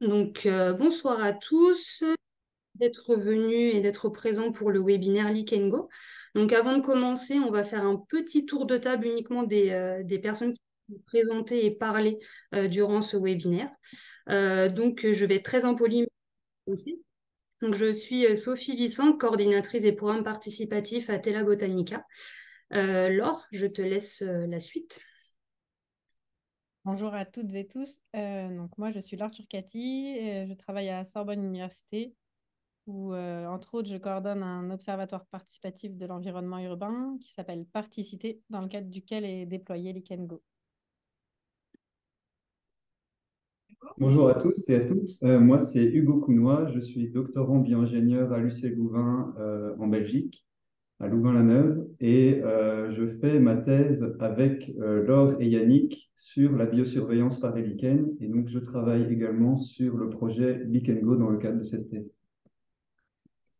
Bonsoir à tous d'être venus et d'être présents pour le webinaire Leak and Go. Donc, avant de commencer, on va faire un petit tour de table uniquement des personnes qui vont présenter et parler durant ce webinaire. Je vais être très impolie aussi. Donc, je suis Sophie Vissant, coordinatrice des programmes participatifs à Tela Botanica. Laure, je te laisse la suite. Bonjour à toutes et tous. Moi, je suis Laure Turcati. Je travaille à Sorbonne Université où, entre autres, je coordonne un observatoire participatif de l'environnement urbain qui s'appelle Particité, dans le cadre duquel est déployé l'ICANGO. Bonjour à tous et à toutes. Moi, c'est Hugo Counois. Je suis doctorant bio-ingénieur à l'UC Louvain en Belgique, à Louvain-la-Neuve. Et je fais ma thèse avec Laure et Yannick sur la biosurveillance par les lichens. Et donc, je travaille également sur le projet Lichen Go dans le cadre de cette thèse.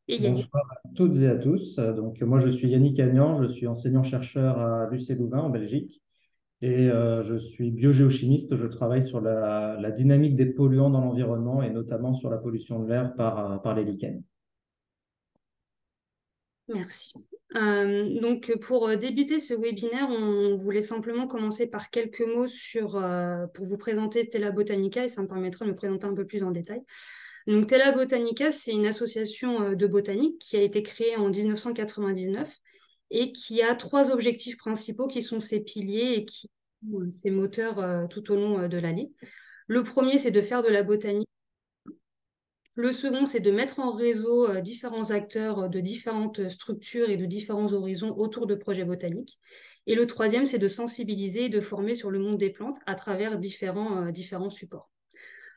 Et Yannick. Bonsoir à toutes et à tous. Moi, je suis Yannick Agnan, je suis enseignant-chercheur à l'UC Louvain en Belgique et je suis biogéochimiste. Je travaille sur la dynamique des polluants dans l'environnement et notamment sur la pollution de l'air par les lichens. Merci. Pour débuter ce webinaire, on voulait simplement commencer par quelques mots pour vous présenter Tela Botanica et ça me permettra de me présenter un peu plus en détail. Donc, Tela Botanica, c'est une association de botanique qui a été créée en 1999 et qui a trois objectifs principaux qui sont ses piliers et qui sont ses moteurs tout au long de l'année. Le premier, c'est de faire de la botanique. Le second, c'est de mettre en réseau différents acteurs de différentes structures et de différents horizons autour de projets botaniques. Et le troisième, c'est de sensibiliser et de former sur le monde des plantes à travers différents supports.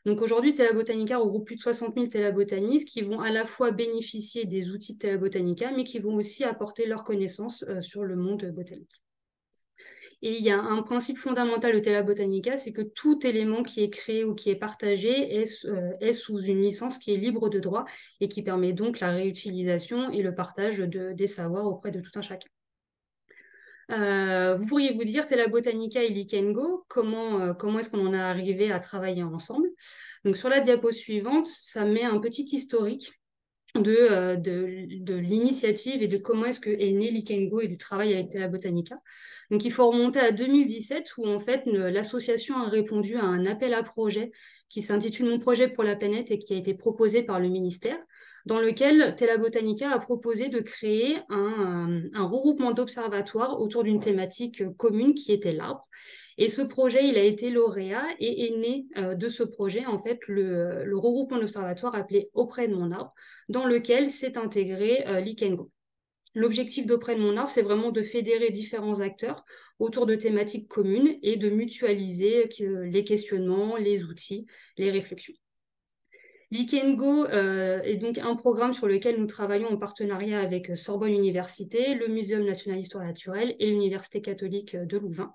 Donc aujourd'hui, Tela Botanica regroupe plus de 60 000 télabotanistes qui vont à la fois bénéficier des outils de Tela Botanica, mais qui vont aussi apporter leurs connaissances sur le monde botanique. Et il y a un principe fondamental de Tela Botanica, c'est que tout élément qui est créé ou qui est partagé est sous une licence qui est libre de droit et qui permet donc la réutilisation et le partage des savoirs auprès de tout un chacun. Vous pourriez vous dire, Tela Botanica et Likengo, comment est-ce qu'on en est arrivé à travailler ensemble? Donc sur la diapo suivante, ça met un petit historique de l'initiative et de comment est-ce que est né Likengo et du travail avec Tela Botanica. Donc, il faut remonter à 2017 où en fait l'association a répondu à un appel à projet qui s'intitule Mon projet pour la planète et qui a été proposé par le ministère, dans lequel Tela Botanica a proposé de créer un regroupement d'observatoires autour d'une thématique commune qui était l'arbre. Et ce projet, il a été lauréat et est né de ce projet, en fait, le regroupement d'observatoires appelé Auprès de mon arbre, dans lequel s'est intégré l'IKENGO. L'objectif d'Auprès de mon arbre, c'est vraiment de fédérer différents acteurs autour de thématiques communes et de mutualiser les questionnements, les outils, les réflexions. L'IKENGO est donc un programme sur lequel nous travaillons en partenariat avec Sorbonne Université, le Muséum national d'histoire naturelle et l'Université catholique de Louvain.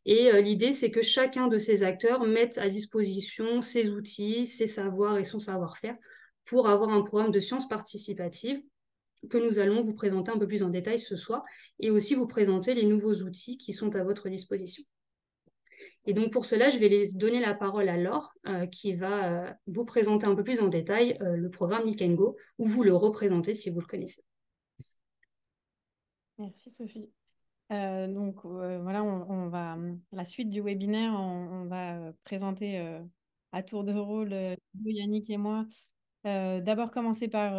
Et l'idée, c'est que chacun de ces acteurs mette à disposition ses outils, ses savoirs et son savoir-faire pour avoir un programme de sciences participatives que nous allons vous présenter un peu plus en détail ce soir et aussi vous présenter les nouveaux outils qui sont à votre disposition. Et donc pour cela, je vais donner la parole à Laure qui va vous présenter un peu plus en détail le programme Likengo ou vous le représenter si vous le connaissez. Merci Sophie. Voilà, on va la suite du webinaire, on va présenter à tour de rôle Yannick et moi. D'abord commencer par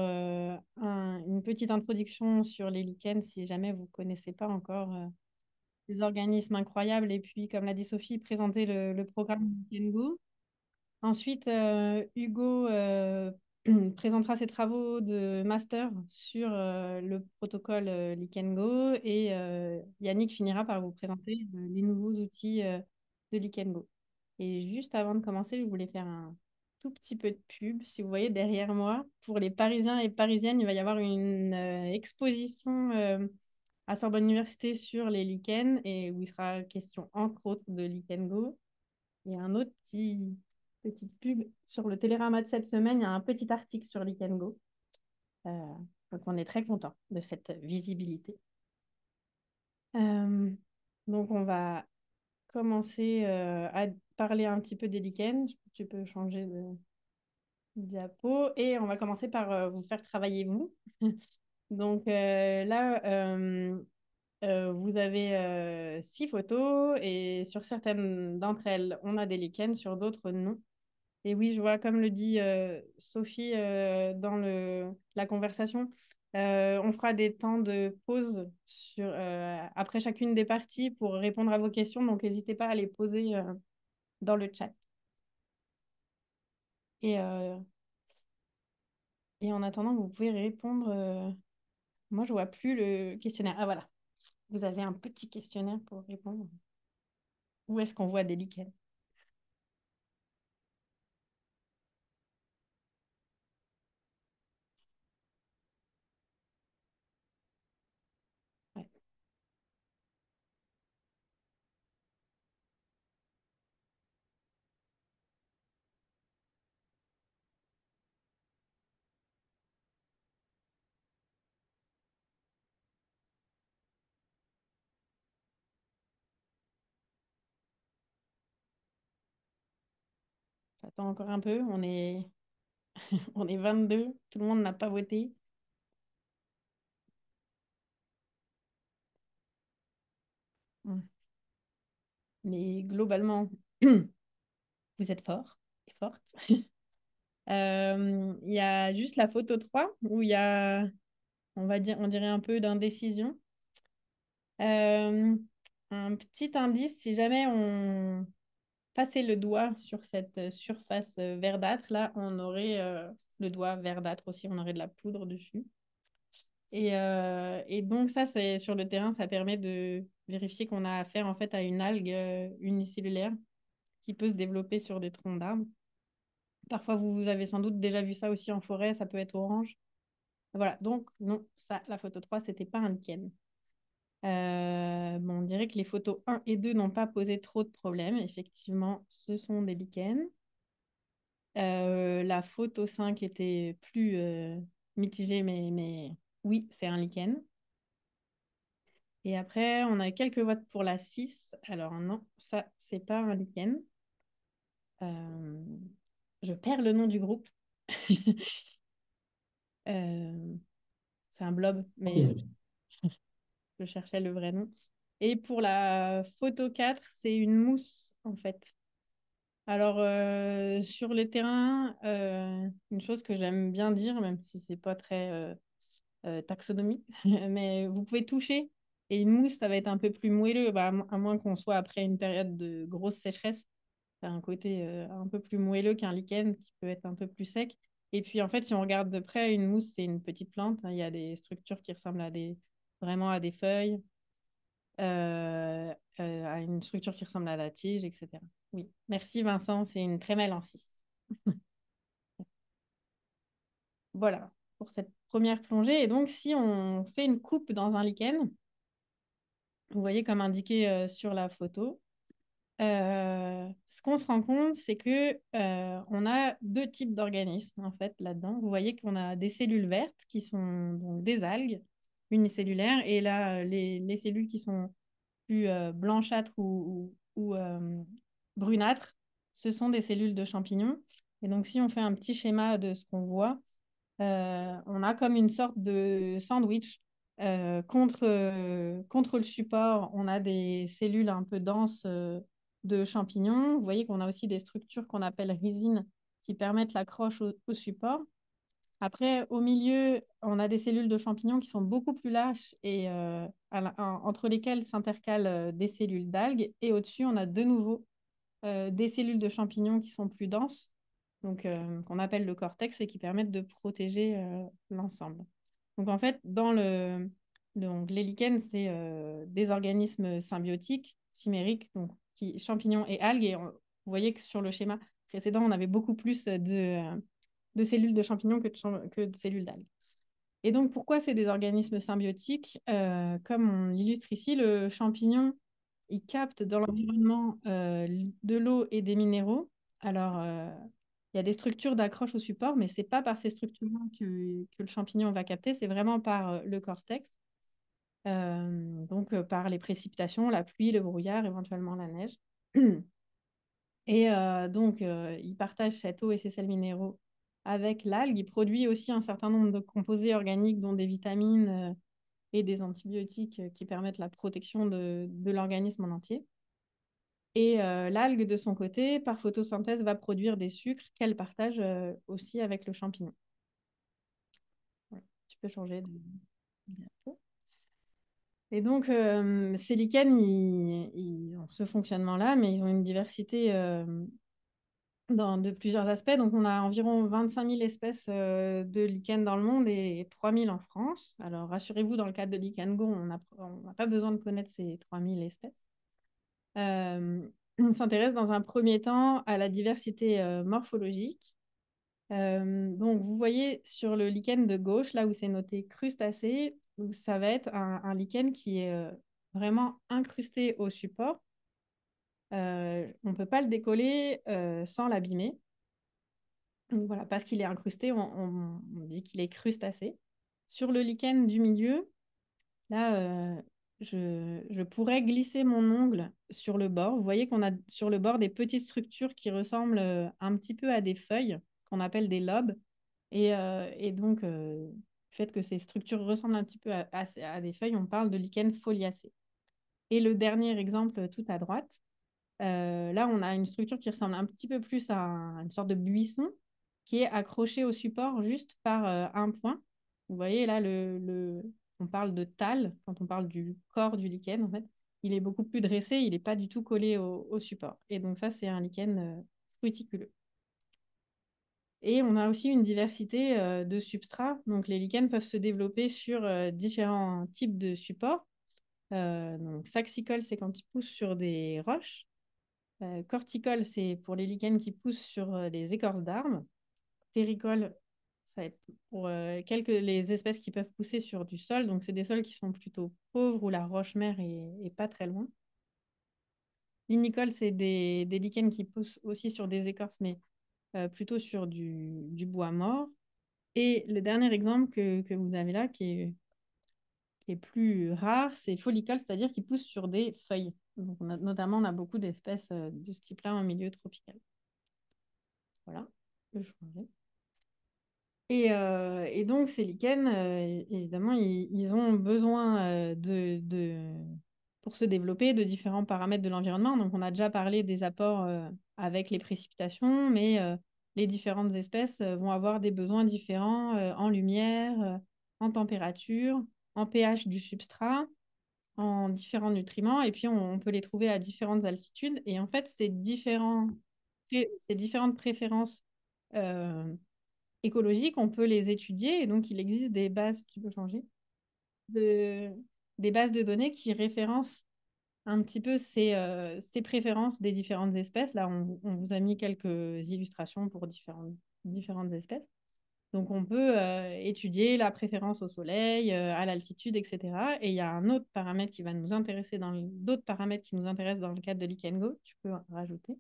une petite introduction sur les lichens si jamais vous ne connaissez pas encore des organismes incroyables. Et puis, comme l'a dit Sophie, présenter le programme Likengo. Ensuite, Hugo présentera ses travaux de master sur le protocole Likengo et Yannick finira par vous présenter les nouveaux outils de Likengo. Et juste avant de commencer, je voulais faire un tout petit peu de pub. Si vous voyez derrière moi, pour les Parisiens et Parisiennes, il va y avoir une exposition à Sorbonne Université sur les lichens et où il sera question entre autres de Likengo. Et un autre petite pub sur le Télérama de cette semaine, il y a un petit article sur Likengo. Donc on est très content de cette visibilité. Donc on va commencer à parler un petit peu des lichens. Tu peux changer de... diapo et on va commencer par vous faire travailler vous. Donc là, vous avez 6 photos et sur certaines d'entre elles, on a des lichens, sur d'autres, non. Et oui, je vois, comme le dit Sophie dans la conversation, on fera des temps de pause après chacune des parties pour répondre à vos questions. Donc, n'hésitez pas à les poser dans le chat. Et, euh, et en attendant, vous pouvez répondre. Moi, je vois plus le questionnaire. Ah, voilà. Vous avez un petit questionnaire pour répondre. Où est-ce qu'on voit des lichens? Ouais. J'attends encore un peu. On est 22. Tout le monde n'a pas voté. Hmm. Mais globalement, vous êtes fort et forte. Il y a juste la photo 3 où il y a, on dirait un peu d'indécision. Euh, un petit indice, si jamais on passait le doigt sur cette surface verdâtre, là, on aurait le doigt verdâtre aussi, on aurait de la poudre dessus. Et donc ça, c'est sur le terrain, ça permet de vérifier qu'on a affaire en fait à une algue unicellulaire qui peut se développer sur des troncs d'arbres. Parfois, vous avez sans doute déjà vu ça aussi en forêt, ça peut être orange. Voilà, donc non, ça, la photo 3, c'était pas un lichen. Bon, on dirait que les photos 1 et 2 n'ont pas posé trop de problèmes. Effectivement, ce sont des lichens. La photo 5 était plus mitigée, mais oui, c'est un lichen. Et après, on a quelques votes pour la 6. Alors non, ça, c'est pas un lichen. Euh, je perds le nom du groupe. Euh, c'est un blob, mais je cherchais le vrai nom. Et pour la photo 4, c'est une mousse, en fait. Alors, sur le terrain, une chose que j'aime bien dire, même si c'est pas très taxonomie, mais vous pouvez toucher et une mousse, ça va être un peu plus moelleux, bah, à moins qu'on soit après une période de grosse sécheresse. Ça a un côté un peu plus moelleux qu'un lichen qui peut être un peu plus sec. Et puis, en fait, si on regarde de près, une mousse, c'est une petite plante. Il y a des structures qui ressemblent vraiment à des feuilles, à une structure qui ressemble à la tige, etc. Oui, merci Vincent, c'est une trémelle en 6. Voilà pour cette première plongée. Et donc, si on fait une coupe dans un lichen, vous voyez comme indiqué sur la photo, ce qu'on se rend compte, c'est que on a 2 types d'organismes en fait là-dedans. Vous voyez qu'on a des cellules vertes qui sont donc des algues unicellulaires, et là les cellules qui sont plus blanchâtres ou brunâtres, ce sont des cellules de champignons. Et donc si on fait un petit schéma de ce qu'on voit, on a comme une sorte de sandwich. Contre le support, on a des cellules un peu denses de champignons. Vous voyez qu'on a aussi des structures qu'on appelle résines qui permettent l'accroche au support. Après, au milieu, on a des cellules de champignons qui sont beaucoup plus lâches et entre lesquelles s'intercalent des cellules d'algues. Et au-dessus, on a de nouveau des cellules de champignons qui sont plus denses, donc qu'on appelle le cortex, et qui permettent de protéger l'ensemble. Donc en fait, donc, les lichens, c'est des organismes symbiotiques, chimériques, donc champignons et algues. Et vous voyez que sur le schéma précédent, on avait beaucoup plus de cellules de champignons que de cellules d'algues. Et donc, pourquoi c'est des organismes symbiotiques? Comme on l'illustre ici, le champignon, il capte dans l'environnement de l'eau et des minéraux. Alors, il y a des structures d'accroche au support, mais ce n'est pas par ces structures que le champignon va capter, c'est vraiment par le cortex. Donc, par les précipitations, la pluie, le brouillard, éventuellement la neige. Et donc, il partage cette eau et ces sels minéraux avec l'algue. Il produit aussi un certain nombre de composés organiques, dont des vitamines et des antibiotiques qui permettent la protection de l'organisme en entier. Et l'algue, de son côté, par photosynthèse, va produire des sucres qu'elle partage aussi avec le champignon. Voilà. Tu peux changer de diapo. Et donc, ces lichens, ils ont ce fonctionnement-là, mais ils ont une diversité de plusieurs aspects. Donc, on a environ 25 000 espèces de lichens dans le monde et 3 000 en France. Alors, rassurez-vous, dans le cadre de LichenGo, on n'a pas besoin de connaître ces 3 000 espèces. On s'intéresse dans un premier temps à la diversité morphologique. Donc, vous voyez sur le lichen de gauche, là où c'est noté crustacé, ça va être un lichen qui est vraiment incrusté au support. On ne peut pas le décoller sans l'abîmer. Donc, voilà, parce qu'il est incrusté, on dit qu'il est crustacé. Sur le lichen du milieu, là, je pourrais glisser mon ongle sur le bord. Vous voyez qu'on a sur le bord des petites structures qui ressemblent un petit peu à des feuilles, qu'on appelle des lobes. Et donc, le fait que ces structures ressemblent un petit peu à des feuilles, on parle de lichen foliacé. Et le dernier exemple tout à droite, là, on a une structure qui ressemble un petit peu plus à une sorte de buisson qui est accroché au support juste par un point. Vous voyez là, on parle de tâle quand on parle du corps du lichen. En fait, il est beaucoup plus dressé, il n'est pas du tout collé au support. Et donc ça, c'est un lichen fruticuleux. Et on a aussi une diversité de substrats. Donc les lichens peuvent se développer sur différents types de supports. Donc saxicole, c'est quand ils poussent sur des roches. Corticole, c'est pour les lichens qui poussent sur des écorces d'arbres. Terricole, ça va être pour les espèces qui peuvent pousser sur du sol. Donc, c'est des sols qui sont plutôt pauvres où la roche-mère est pas très loin. Linicole, c'est des lichens qui poussent aussi sur des écorces, mais plutôt sur du bois mort. Et le dernier exemple que vous avez là, qui est plus rare, c'est follicole, c'est-à-dire qu'il pousse sur des feuilles. Donc, notamment, on a beaucoup d'espèces de ce type-là en milieu tropical. Voilà, je peux changer. Et donc, ces lichens, évidemment, ils ont besoin pour se développer de différents paramètres de l'environnement. Donc, on a déjà parlé des apports avec les précipitations, mais les différentes espèces vont avoir des besoins différents en lumière, en température, en pH du substrat, en différents nutriments. Et puis, on peut les trouver à différentes altitudes. Et en fait, ces différentes préférences écologiques, on peut les étudier et donc il existe des bases, tu peux changer, de, des bases de données qui référencent un petit peu ces préférences des différentes espèces. Là, on vous a mis quelques illustrations pour différentes espèces. Donc, on peut étudier la préférence au soleil, à l'altitude, etc. Et il y a un autre paramètre qui va nous intéresser d'autres paramètres qui nous intéressent dans le cadre de LichenGo. Tu peux rajouter.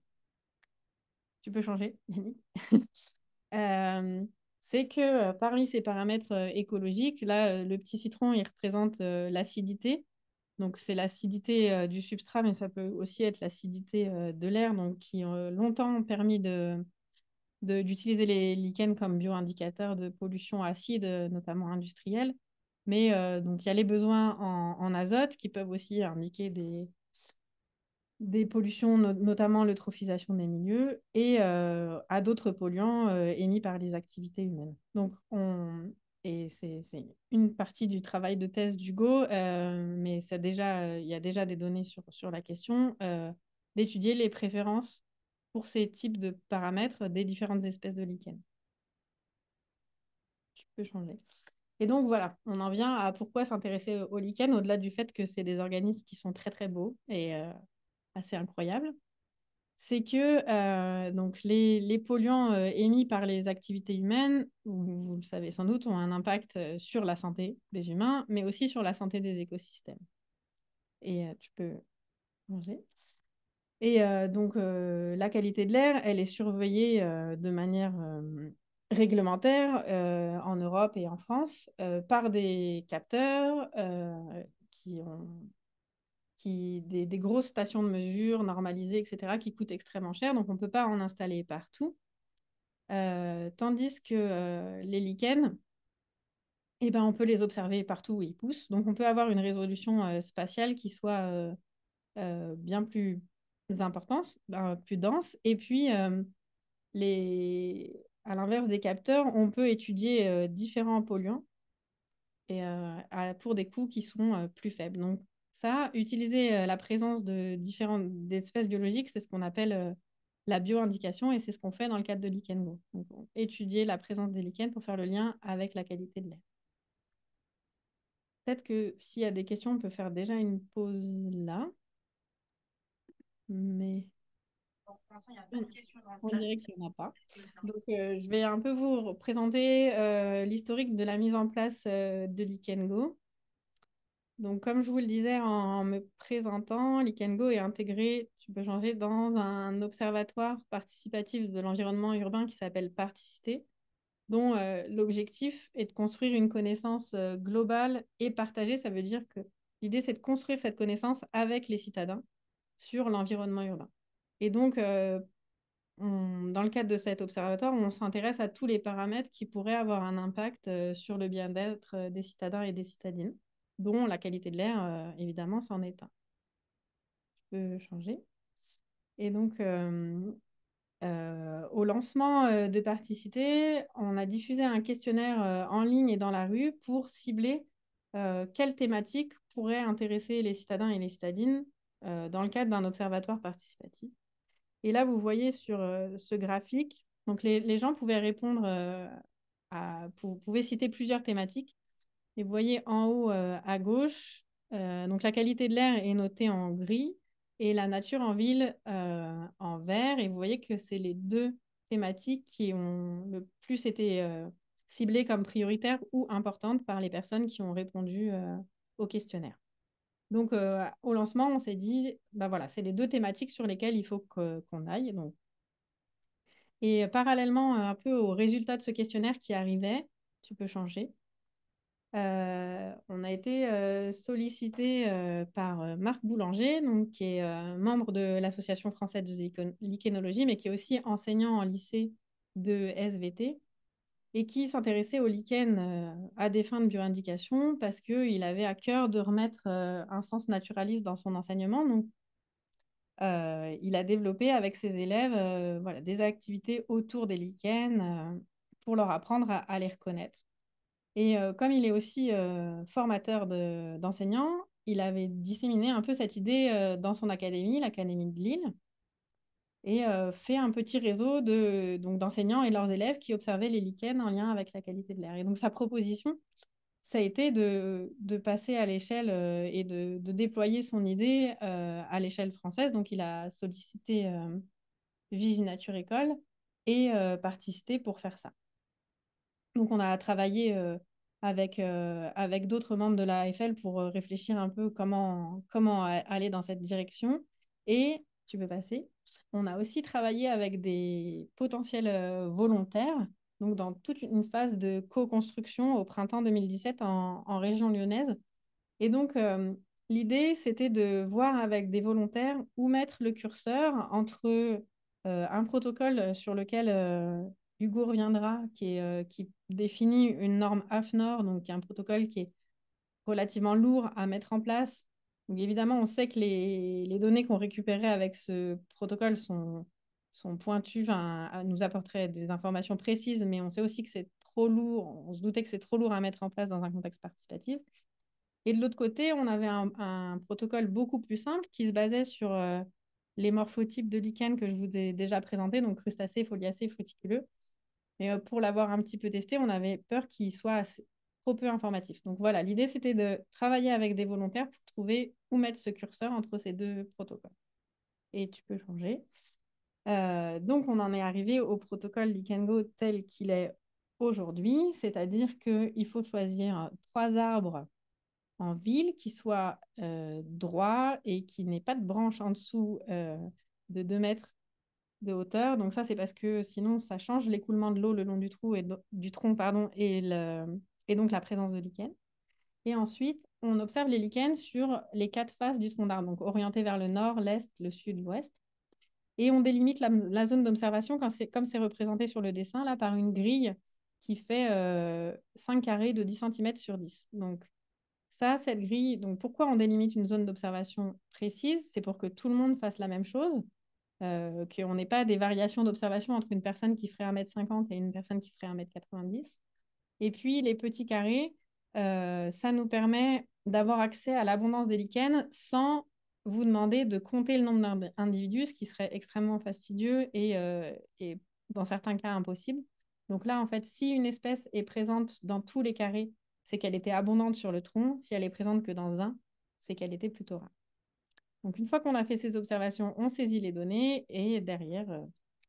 Tu peux changer, Yannick. C'est que parmi ces paramètres écologiques, là, le petit citron, il représente l'acidité. Donc, c'est l'acidité du substrat, mais ça peut aussi être l'acidité de l'air, donc qui ont longtemps permis d'utiliser les lichens comme bioindicateurs de pollution acide, notamment industrielle. Mais donc, il y a les besoins en azote qui peuvent aussi indiquer des pollutions, notamment l'eutrophisation des milieux, et à d'autres polluants émis par les activités humaines. Donc, et c'est une partie du travail de thèse d'Hugo, mais il y a déjà des données sur la question, d'étudier les préférences pour ces types de paramètres des différentes espèces de lichens. Tu peux changer. Et donc voilà, on en vient à pourquoi s'intéresser aux lichens, au-delà du fait que c'est des organismes qui sont très très beaux et assez incroyables. C'est que donc les polluants émis par les activités humaines, vous le savez sans doute, ont un impact sur la santé des humains, mais aussi sur la santé des écosystèmes. Et tu peux manger. Et donc, la qualité de l'air, elle est surveillée de manière réglementaire en Europe et en France par des capteurs des grosses stations de mesure normalisées, etc., qui coûtent extrêmement cher. Donc, on ne peut pas en installer partout. Tandis que les lichens, eh ben, on peut les observer partout où ils poussent. Donc, on peut avoir une résolution spatiale qui soit bien plus importante, plus dense. Et puis, à l'inverse des capteurs, on peut étudier différents polluants pour des coûts qui sont plus faibles. Donc, ça, utiliser la présence de différentes espèces biologiques, c'est ce qu'on appelle la bioindication et c'est ce qu'on fait dans le cadre de LichenGo. Donc, étudier la présence des lichens pour faire le lien avec la qualité de l'air. Peut-être que s'il y a des questions, on peut faire déjà une pause là. Mais on dirait qu'il n'y en a pas. Donc, je vais un peu vous présenter l'historique de la mise en place de LichenGo. Donc, comme je vous le disais en me présentant, LichenGo est intégré, tu peux changer, dans un observatoire participatif de l'environnement urbain qui s'appelle Particité, dont l'objectif est de construire une connaissance globale et partagée. Ça veut dire que l'idée, c'est de construire cette connaissance avec les citadins sur l'environnement urbain. Et donc, dans le cadre de cet observatoire, on s'intéresse à tous les paramètres qui pourraient avoir un impact sur le bien-être des citadins et des citadines, dont la qualité de l'air, évidemment, c'en est un. Je peux changer. Et donc, au lancement de Particité, on a diffusé un questionnaire en ligne et dans la rue pour cibler quelles thématiques pourraient intéresser les citadins et les citadines dans le cadre d'un observatoire participatif. Et là, vous voyez sur ce graphique, donc les gens pouvaient répondre vous pouvez citer plusieurs thématiques. Et vous voyez en haut à gauche, donc la qualité de l'air est notée en gris et la nature en ville en vert. Et vous voyez que c'est les deux thématiques qui ont le plus été ciblées comme prioritaires ou importantes par les personnes qui ont répondu au questionnaire. Donc, au lancement, on s'est dit, bah voilà, c'est les deux thématiques sur lesquelles il faut qu'on aille. Donc. Et parallèlement un peu aux résultats de ce questionnaire qui arrivait, tu peux changer. On a été sollicité par Marc Boulanger, donc, qui est membre de l'Association française de lichénologie, mais qui est aussi enseignant en lycée de SVT et qui s'intéressait au lichen à des fins de bioindication parce qu'il avait à cœur de remettre un sens naturaliste dans son enseignement. Donc, il a développé avec ses élèves voilà, des activités autour des lichens pour leur apprendre à les reconnaître. Et comme il est aussi formateur d'enseignants, il avait disséminé un peu cette idée dans son académie, l'Académie de Lille, et fait un petit réseau d'enseignants et leurs élèves qui observaient les lichens en lien avec la qualité de l'air. Et donc sa proposition, ça a été de passer à l'échelle et de déployer son idée à l'échelle française. Donc il a sollicité Viginature École et Particité pour faire ça. Donc, on a travaillé avec d'autres membres de la AFL pour réfléchir un peu comment aller dans cette direction. Et, tu peux passer, on a aussi travaillé avec des potentiels volontaires, donc dans toute une phase de co-construction au printemps 2017 en région lyonnaise. Et donc, l'idée, c'était de voir avec des volontaires où mettre le curseur entre un protocole sur lequel Hugo reviendra, qui définit une norme AFNOR, donc qui est un protocole qui est relativement lourd à mettre en place. Donc, évidemment, on sait que les données qu'on récupérait avec ce protocole sont pointues, nous apporteraient des informations précises, mais on sait aussi que c'est trop lourd. On se doutait que c'est trop lourd à mettre en place dans un contexte participatif. Et de l'autre côté, on avait un protocole beaucoup plus simple qui se basait sur les morphotypes de lichen que je vous ai déjà présentés, donc crustacés, foliacés, fruticuleux. Et pour l'avoir un petit peu testé, on avait peur qu'il soit trop peu informatif. Donc voilà, l'idée, c'était de travailler avec des volontaires pour trouver où mettre ce curseur entre ces deux protocoles. Et tu peux changer. Donc, on en est arrivé au protocole LichenGo tel qu'il est aujourd'hui, c'est-à-dire qu'il faut choisir 3 arbres en ville qui soit droit et qui n'ait pas de branche en dessous de 2 mètres de hauteur. Donc ça, c'est parce que sinon, ça change l'écoulement de l'eau le long du tronc pardon, et donc la présence de lichen. Et ensuite, on observe les lichens sur les 4 faces du tronc d'arbre, donc orientés vers le nord, l'est, le sud, l'ouest. Et on délimite la zone d'observation comme c'est représenté sur le dessin, là, par une grille qui fait 5 carrés de 10 cm sur 10. Donc, ça, cette grille, donc pourquoi on délimite une zone d'observation précise? C'est pour que tout le monde fasse la même chose, qu'on n'ait pas des variations d'observation entre une personne qui ferait 1,50 m et une personne qui ferait 1,90 m. Et puis, les petits carrés, ça nous permet d'avoir accès à l'abondance des lichens sans vous demander de compter le nombre d'individus, ce qui serait extrêmement fastidieux et dans certains cas impossible. Donc là, en fait, si une espèce est présente dans tous les carrés, c'est qu'elle était abondante sur le tronc. Si elle est présente que dans un, c'est qu'elle était plutôt rare. Donc une fois qu'on a fait ces observations, on saisit les données et derrière,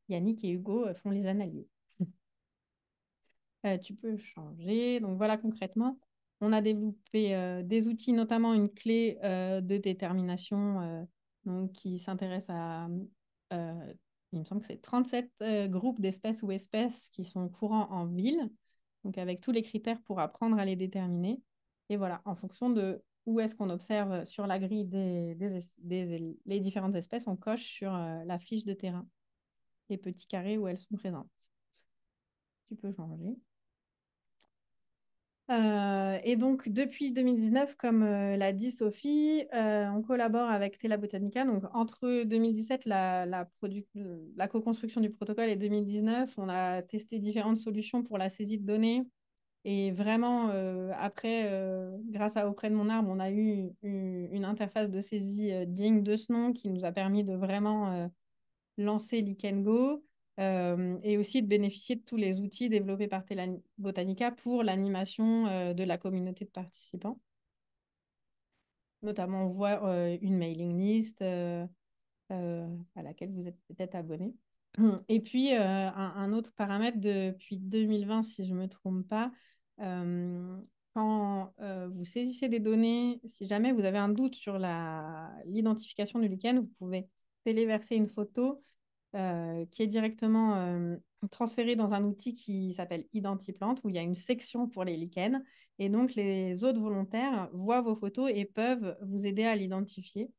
Yannick et Hugo font les analyses. Tu peux changer. Donc voilà, concrètement, on a développé des outils, notamment une clé de détermination donc, qui s'intéresse à, il me semble que c'est 37 groupes d'espèces ou espèces qui sont courants en ville, donc avec tous les critères pour apprendre à les déterminer. Et voilà, en fonction de où est-ce qu'on observe sur la grille les différentes espèces, on coche sur la fiche de terrain les petits carrés où elles sont présentes. Tu peux changer. Et donc, depuis 2019, comme l'a dit Sophie, on collabore avec Tela Botanica. Donc, entre 2017, la co-construction du protocole, et 2019, on a testé différentes solutions pour la saisie de données. Et vraiment, après, grâce à Auprès de mon arbre, on a eu une interface de saisie digne de ce nom qui nous a permis de vraiment lancer Lichen Go et aussi de bénéficier de tous les outils développés par Tela Botanica pour l'animation de la communauté de participants. Notamment, on voit une mailing list à laquelle vous êtes peut-être abonné. Et puis, un autre paramètre depuis 2020, si je ne me trompe pas, quand vous saisissez des données, si jamais vous avez un doute sur l'identification du lichen, vous pouvez téléverser une photo qui est directement transférée dans un outil qui s'appelle Identiplante, où il y a une section pour les lichens. Et donc, les autres volontaires voient vos photos et peuvent vous aider à l'identifier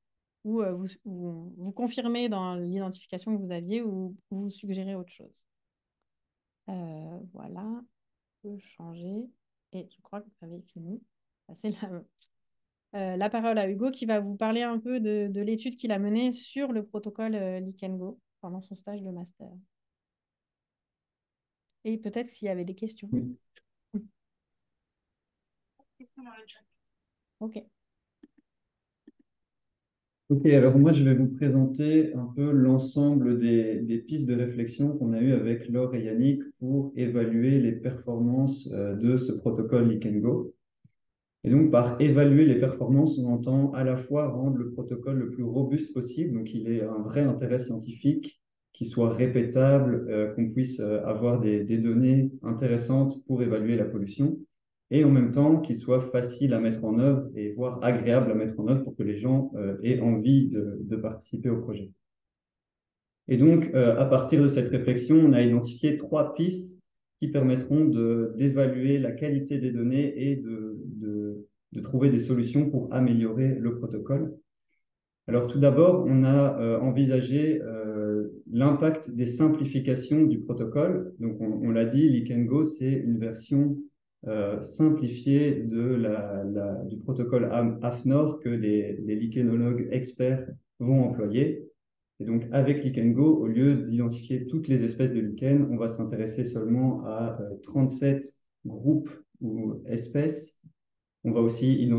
ou vous confirmer dans l'identification que vous aviez ou vous suggérer autre chose. Voilà, je peux changer. Et je crois que vous avez fini. C'est la parole à Hugo qui va vous parler un peu de l'étude qu'il a menée sur le protocole Lichen Go pendant son stage de master. Et peut-être s'il y avait des questions. Oui. Ok. Ok, alors moi je vais vous présenter un peu l'ensemble des pistes de réflexion qu'on a eues avec Laure et Yannick pour évaluer les performances de ce protocole Lichen Go. Et donc par évaluer les performances, on entend à la fois rendre le protocole le plus robuste possible, donc il ait un vrai intérêt scientifique, qu'il soit répétable, qu'on puisse avoir des données intéressantes pour évaluer la pollution, et en même temps qu'il soit facile à mettre en œuvre et voire agréable à mettre en œuvre pour que les gens aient envie de participer au projet. Et donc, à partir de cette réflexion, on a identifié 3 pistes qui permettront d'évaluer la qualité des données et de trouver des solutions pour améliorer le protocole. Alors, tout d'abord, on a envisagé l'impact des simplifications du protocole. Donc, on l'a dit, Lichen Go, c'est une version simplifiée du protocole AFNOR que les lichenologues experts vont employer. Et donc, avec Lichen Go, au lieu d'identifier toutes les espèces de lichen, on va s'intéresser seulement à 37 groupes ou espèces. On va aussi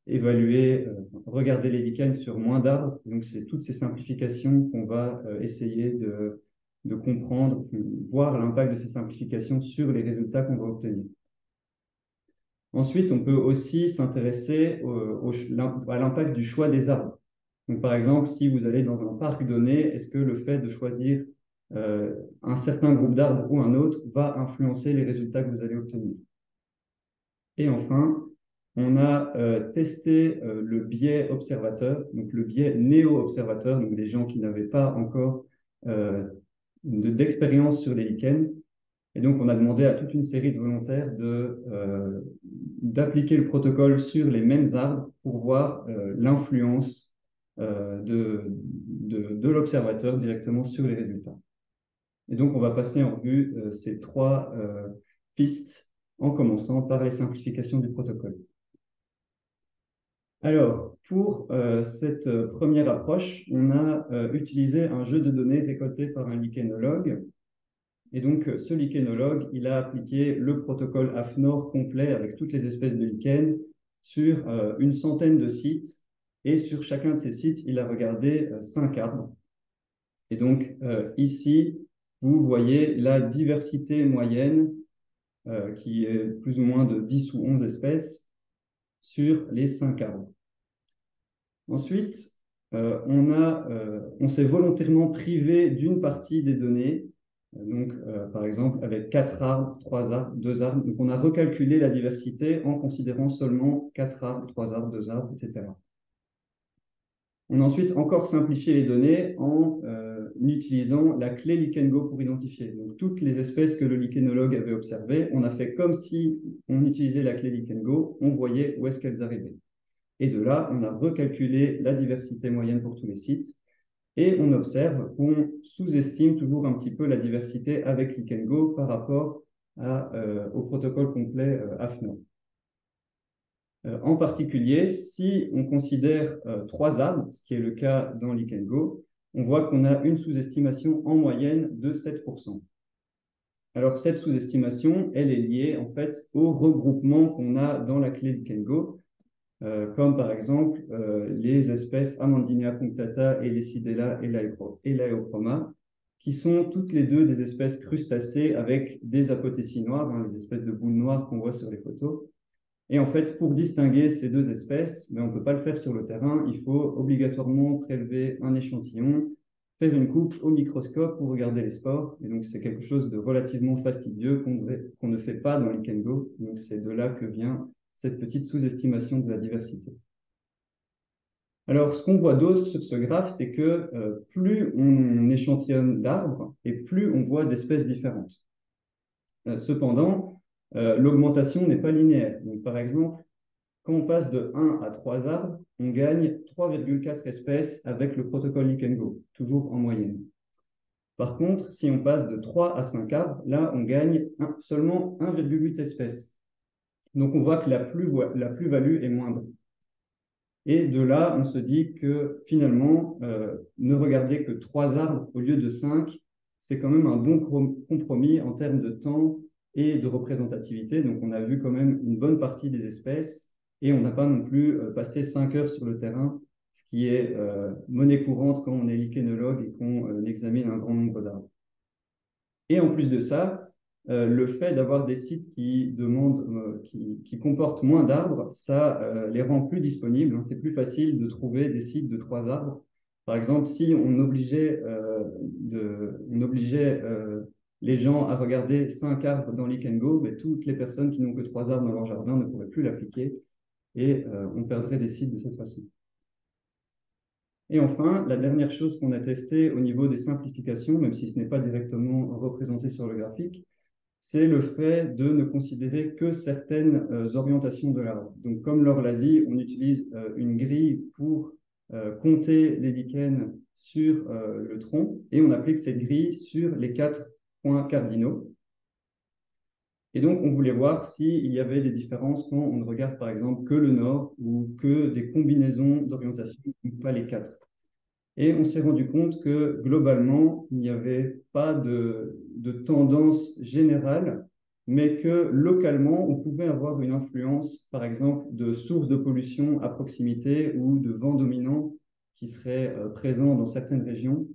évaluer, regarder les lichens sur moins d'arbres. Donc, c'est toutes ces simplifications qu'on va essayer de comprendre, voir l'impact de ces simplifications sur les résultats qu'on va obtenir. Ensuite, on peut aussi s'intéresser à l'impact du choix des arbres. Donc, par exemple, si vous allez dans un parc donné, est-ce que le fait de choisir un certain groupe d'arbres ou un autre va influencer les résultats que vous allez obtenir? Et enfin, on a testé le biais observateur, donc le biais néo-observateur, donc des gens qui n'avaient pas encore d'expérience sur les lichens. Et donc, on a demandé à toute une série de volontaires d'appliquer le protocole sur les mêmes arbres pour voir l'influence de l'observateur directement sur les résultats. Et donc, on va passer en revue ces trois pistes en commençant par les simplifications du protocole. Alors, pour cette première approche, on a utilisé un jeu de données récolté par un lichenologue. Et donc, ce lichenologue, il a appliqué le protocole AFNOR complet avec toutes les espèces de lichens sur une centaine de sites. Et sur chacun de ces sites, il a regardé 5 arbres. Et donc, ici, vous voyez la diversité moyenne, qui est plus ou moins de 10 ou 11 espèces, sur les 5 arbres. Ensuite, on s'est volontairement privé d'une partie des données, donc par exemple avec 4 arbres, 3 arbres, 2 arbres. Donc on a recalculé la diversité en considérant seulement 4 arbres, 3 arbres, 2 arbres, etc. On a ensuite encore simplifié les données en utilisant la clé Lichen-Go pour identifier. Donc toutes les espèces que le lichénologue avait observées, on a fait comme si on utilisait la clé Lichen-Go, on voyait où est-ce qu'elles arrivaient. Et de là, on a recalculé la diversité moyenne pour tous les sites. Et on observe qu'on sous-estime toujours un petit peu la diversité avec Lichen-Go par rapport au protocole complet AFNOR. En particulier, si on considère 3 arbres, ce qui est le cas dans Lichen-Go, on voit qu'on a une sous-estimation en moyenne de 7%. Alors, cette sous-estimation, elle est liée en fait au regroupement qu'on a dans la clé Lichen-Go, comme par exemple les espèces Amandinea punctata et Lecidella et Laeochroma, qui sont toutes les deux des espèces crustacées avec des apothécies noires, hein, les espèces de boules noires qu'on voit sur les photos. Et en fait, pour distinguer ces deux espèces, on ne peut pas le faire sur le terrain, il faut obligatoirement prélever un échantillon, faire une coupe au microscope pour regarder les spores. Et donc, c'est quelque chose de relativement fastidieux qu'on ne fait pas dans Lichen-Go. Donc, c'est de là que vient cette petite sous-estimation de la diversité. Alors, ce qu'on voit d'autre sur ce graphe, c'est que plus on échantillonne d'arbres et plus on voit d'espèces différentes. Cependant, l'augmentation n'est pas linéaire. Donc, par exemple, quand on passe de 1 à 3 arbres, on gagne 3,4 espèces avec le protocole Lichen-Go, toujours en moyenne. Par contre, si on passe de 3 à 5 arbres, là, on gagne seulement 1,8 espèces. Donc, on voit que la plus-value est moindre. Et de là, on se dit que finalement, ne regarder que 3 arbres au lieu de 5, c'est quand même un bon compromis en termes de temps et de représentativité. Donc, on a vu quand même une bonne partie des espèces et on n'a pas non plus passé 5 heures sur le terrain, ce qui est monnaie courante quand on est lichénologue et qu'on examine un grand nombre d'arbres. Et en plus de ça, le fait d'avoir des sites qui comportent moins d'arbres, ça les rend plus disponibles. C'est plus facile de trouver des sites de 3 arbres. Par exemple, si on obligeait les gens à regarder 5 arbres dans Lichen-Go, mais toutes les personnes qui n'ont que 3 arbres dans leur jardin ne pourraient plus l'appliquer et on perdrait des sites de cette façon. Et enfin, la dernière chose qu'on a testée au niveau des simplifications, même si ce n'est pas directement représenté sur le graphique, c'est le fait de ne considérer que certaines orientations de l'arbre. Donc, comme Laure l'a dit, on utilise une grille pour compter les lichens sur le tronc et on applique cette grille sur les 4 points cardinaux. Et donc, on voulait voir s'il y avait des différences quand on ne regarde par exemple que le nord ou que des combinaisons d'orientation, pas les 4. Et on s'est rendu compte que globalement, il n'y avait pas de tendance générale, mais que localement, on pouvait avoir une influence, par exemple, de sources de pollution à proximité ou de vents dominants qui seraient présents dans certaines régions.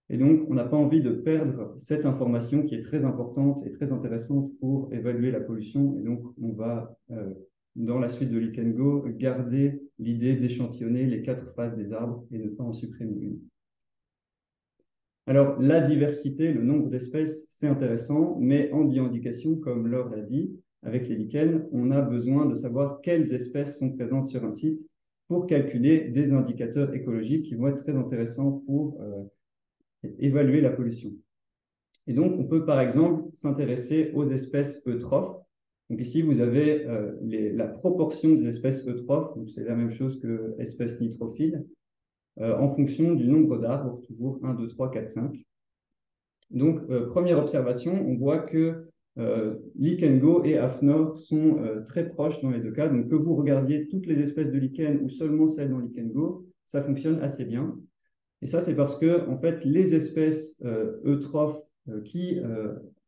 Et donc, on n'a pas envie de perdre cette information qui est très importante et très intéressante pour évaluer la pollution. Et donc, on va, dans la suite de Lichen-Go, garder l'idée d'échantillonner les 4 phases des arbres et ne pas en supprimer une. Alors, la diversité, le nombre d'espèces, c'est intéressant, mais en bioindication, comme Laure l'a dit, avec les lichens, on a besoin de savoir quelles espèces sont présentes sur un site pour calculer des indicateurs écologiques qui vont être très intéressants pour évaluer la pollution. Et donc, on peut par exemple s'intéresser aux espèces eutrophes. Donc ici, vous avez la proportion des espèces eutrophes, donc c'est la même chose que espèces nitrophiles. en fonction du nombre d'arbres, toujours 1, 2, 3, 4, 5. Donc, première observation, on voit que lichen Go et Afnor sont très proches dans les deux cas. Donc, que vous regardiez toutes les espèces de lichen ou seulement celles dans lichen Go, ça fonctionne assez bien. Et ça, c'est parce que, en fait, les espèces eutrophes qui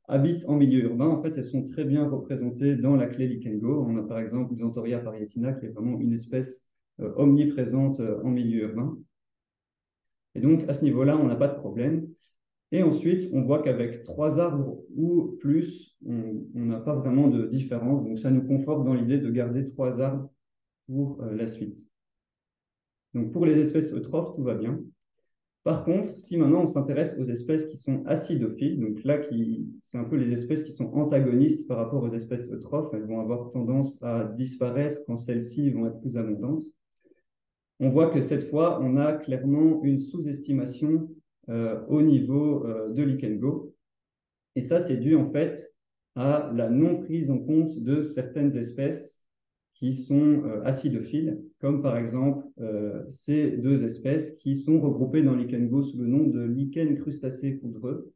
habitent en milieu urbain, en fait, elles sont très bien représentées dans la clé lichen Go. On a par exemple Xanthoria parietina, qui est vraiment une espèce omniprésente en milieu urbain. Et donc, à ce niveau-là, on n'a pas de problème. Et ensuite, on voit qu'avec 3 arbres ou plus, on n'a pas vraiment de différence. Donc, ça nous conforte dans l'idée de garder 3 arbres pour la suite. Donc, pour les espèces eutrophes, tout va bien. Par contre, si maintenant on s'intéresse aux espèces qui sont acidophiles, donc là, c'est un peu les espèces qui sont antagonistes par rapport aux espèces eutrophes, elles vont avoir tendance à disparaître quand celles-ci vont être plus abondantes. On voit que cette fois, on a clairement une sous-estimation au niveau de lichen Go. Et ça, c'est dû en fait à la non prise en compte de certaines espèces qui sont acidophiles, comme par exemple ces 2 espèces qui sont regroupées dans lichen Go sous le nom de lichen crustacé poudreux.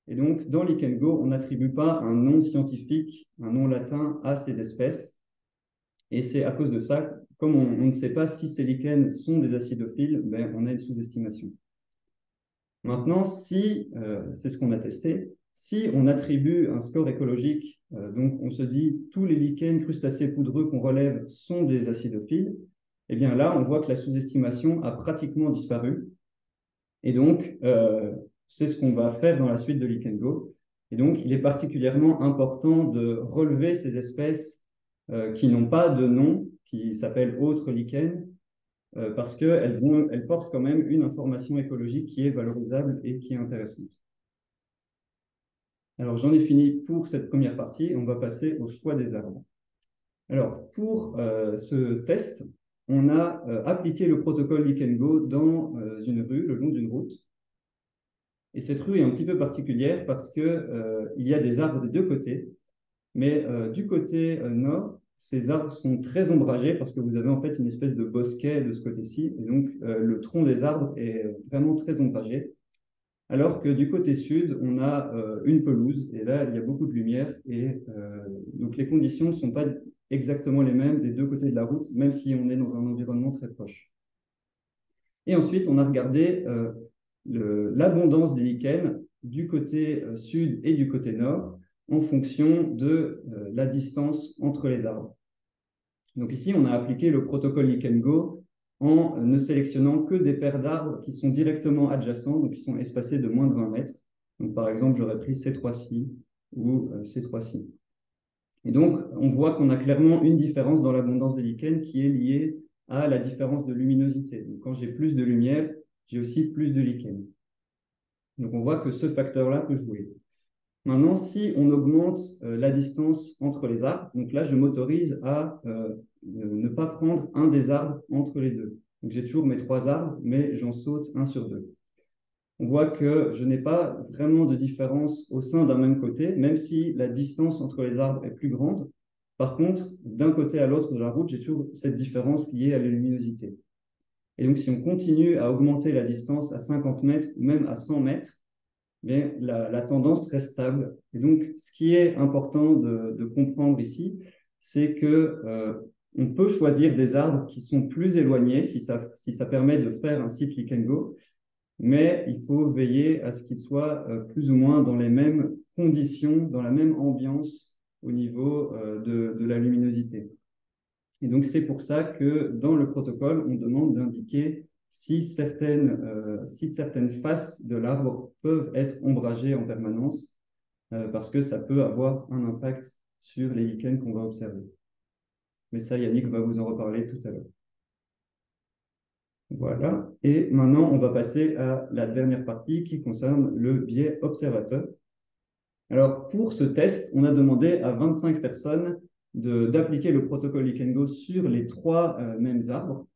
Et donc, dans lichen Go, on n'attribue pas un nom scientifique, un nom latin à ces espèces. Et c'est à cause de ça, comme on ne sait pas si ces lichens sont des acidophiles, ben, on a une sous-estimation. Maintenant, si, c'est ce qu'on a testé, si on attribue un score écologique, donc on se dit tous les lichens crustacés poudreux qu'on relève sont des acidophiles, eh bien là, on voit que la sous-estimation a pratiquement disparu. Et donc, c'est ce qu'on va faire dans la suite de lichen Go. Et donc, il est particulièrement important de relever ces espèces qui n'ont pas de nom, qui s'appellent autres lichens, parce qu'elles portent quand même une information écologique qui est valorisable et qui est intéressante. Alors, j'en ai fini pour cette première partie. On va passer au choix des arbres. Alors, pour ce test, on a appliqué le protocole lichen Go dans une rue, le long d'une route. Et cette rue est un petit peu particulière parce qu'il y a des arbres des 2 côtés. Mais du côté nord, ces arbres sont très ombragés parce que vous avez en fait une espèce de bosquet de ce côté-ci. Et donc, le tronc des arbres est vraiment très ombragé. Alors que du côté sud, on a une pelouse. Et là, il y a beaucoup de lumière. Et donc, les conditions ne sont pas exactement les mêmes des 2 côtés de la route, même si on est dans un environnement très proche. Et ensuite, on a regardé l'abondance des lichens du côté sud et du côté nord en fonction de la distance entre les arbres. Donc ici, on a appliqué le protocole lichen Go en ne sélectionnant que des paires d'arbres qui sont directement adjacents, donc qui sont espacés de moins de 20 mètres. Donc par exemple, j'aurais pris ces 3-ci ou ces 3-ci. Et donc, on voit qu'on a clairement une différence dans l'abondance des lichens qui est liée à la différence de luminosité. Donc, quand j'ai plus de lumière, j'ai aussi plus de lichens. Donc, on voit que ce facteur-là peut jouer. Maintenant, si on augmente la distance entre les arbres, donc là, je m'autorise à ne pas prendre un des arbres entre les 2. Donc, j'ai toujours mes 3 arbres, mais j'en saute 1 sur 2. On voit que je n'ai pas vraiment de différence au sein d'un même côté, même si la distance entre les arbres est plus grande. Par contre, d'un côté à l'autre de la route, j'ai toujours cette différence liée à la luminosité. Et donc, si on continue à augmenter la distance à 50 mètres ou même à 100 mètres, mais la tendance reste stable. Et donc, ce qui est important de comprendre ici, c'est que on peut choisir des arbres qui sont plus éloignés si ça permet de faire un site lichen Go, mais il faut veiller à ce qu'ils soient plus ou moins dans les mêmes conditions, dans la même ambiance au niveau de la luminosité. Et donc, c'est pour ça que dans le protocole, on demande d'indiquer si certaines faces de l'arbre peuvent être ombragées en permanence, parce que ça peut avoir un impact sur les lichens qu'on va observer. Mais ça, Yannick va vous en reparler tout à l'heure. Voilà. Et maintenant, on va passer à la dernière partie qui concerne le biais observateur. Alors, pour ce test, on a demandé à 25 personnes d'appliquer le protocole lichen Go sur les 3 mêmes arbres.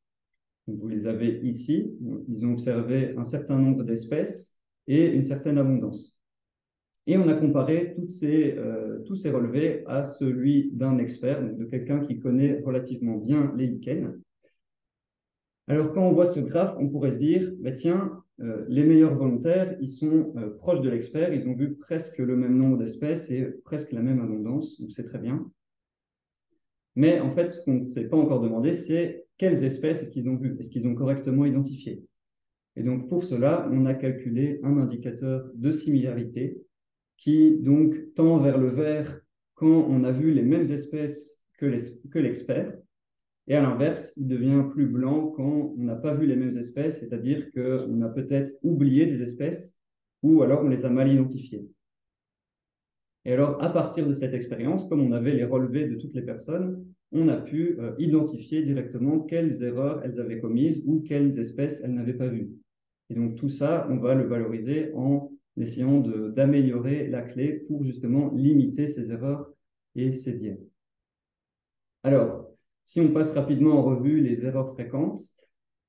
Donc, vous les avez ici. Ils ont observé un certain nombre d'espèces et une certaine abondance. Et on a comparé tous ces relevés à celui d'un expert, donc de quelqu'un qui connaît relativement bien les lichens. Alors, quand on voit ce graphe, on pourrait se dire, bah, tiens, les meilleurs volontaires, ils sont proches de l'expert, ils ont vu presque le même nombre d'espèces et presque la même abondance, donc c'est très bien. Mais en fait, ce qu'on ne s'est pas encore demandé, c'est quelles espèces est-ce qu'ils ont vues, est-ce qu'ils ont correctement identifié. Et donc, pour cela, on a calculé un indicateur de similarité qui donc tend vers le vert quand on a vu les mêmes espèces que l'expert. Et à l'inverse, il devient plus blanc quand on n'a pas vu les mêmes espèces, c'est-à-dire qu'on a peut-être oublié des espèces ou alors on les a mal identifiées. Et alors, à partir de cette expérience, comme on avait les relevés de toutes les personnes, on a pu identifier directement quelles erreurs elles avaient commises ou quelles espèces elles n'avaient pas vues. Et donc, tout ça, on va le valoriser en essayant d'améliorer la clé pour justement limiter ces erreurs et ces biais. Alors, si on passe rapidement en revue les erreurs fréquentes,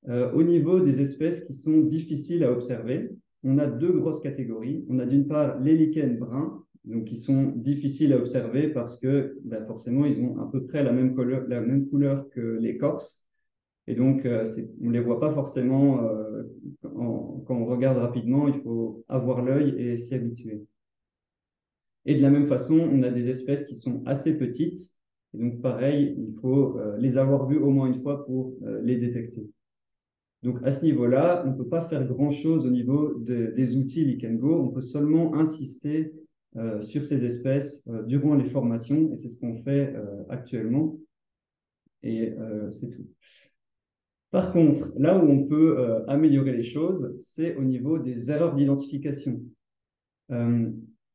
au niveau des espèces qui sont difficiles à observer, on a deux grosses catégories. On a d'une part les lichens bruns, donc qui sont difficiles à observer parce que forcément, ils ont à peu près la même couleur que l'écorce. Et donc, on ne les voit pas forcément quand on regarde rapidement, il faut avoir l'œil et s'y habituer. Et de la même façon, on a des espèces qui sont assez petites. Et donc, pareil, il faut les avoir vues au moins une fois pour les détecter. Donc, à ce niveau-là, on ne peut pas faire grand-chose au niveau des outils Lichen Go. On peut seulement insister sur ces espèces durant les formations. Et c'est ce qu'on fait actuellement. Et c'est tout. Par contre, là où on peut améliorer les choses, c'est au niveau des erreurs d'identification.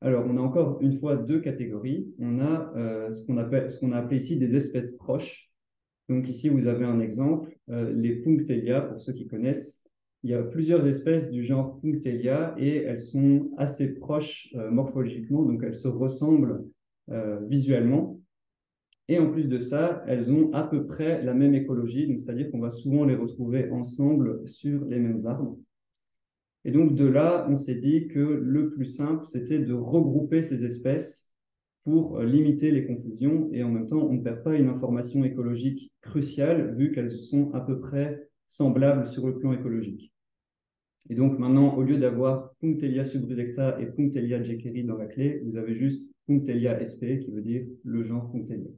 Alors, on a encore une fois deux catégories. On a ce qu'on a appelé ici des espèces proches. Donc ici, vous avez un exemple, les Punctelia, pour ceux qui connaissent. Il y a plusieurs espèces du genre Punctelia et elles sont assez proches morphologiquement, donc elles se ressemblent visuellement. Et en plus de ça, elles ont à peu près la même écologie, c'est-à-dire qu'on va souvent les retrouver ensemble sur les mêmes arbres. Et donc de là, on s'est dit que le plus simple, c'était de regrouper ces espèces pour limiter les confusions et en même temps, on ne perd pas une information écologique cruciale vu qu'elles sont à peu près semblables sur le plan écologique. Et donc maintenant, au lieu d'avoir Punctelia subridecta et Punctelia jeckeri dans la clé, vous avez juste Punctelia sp qui veut dire le genre Punctelia.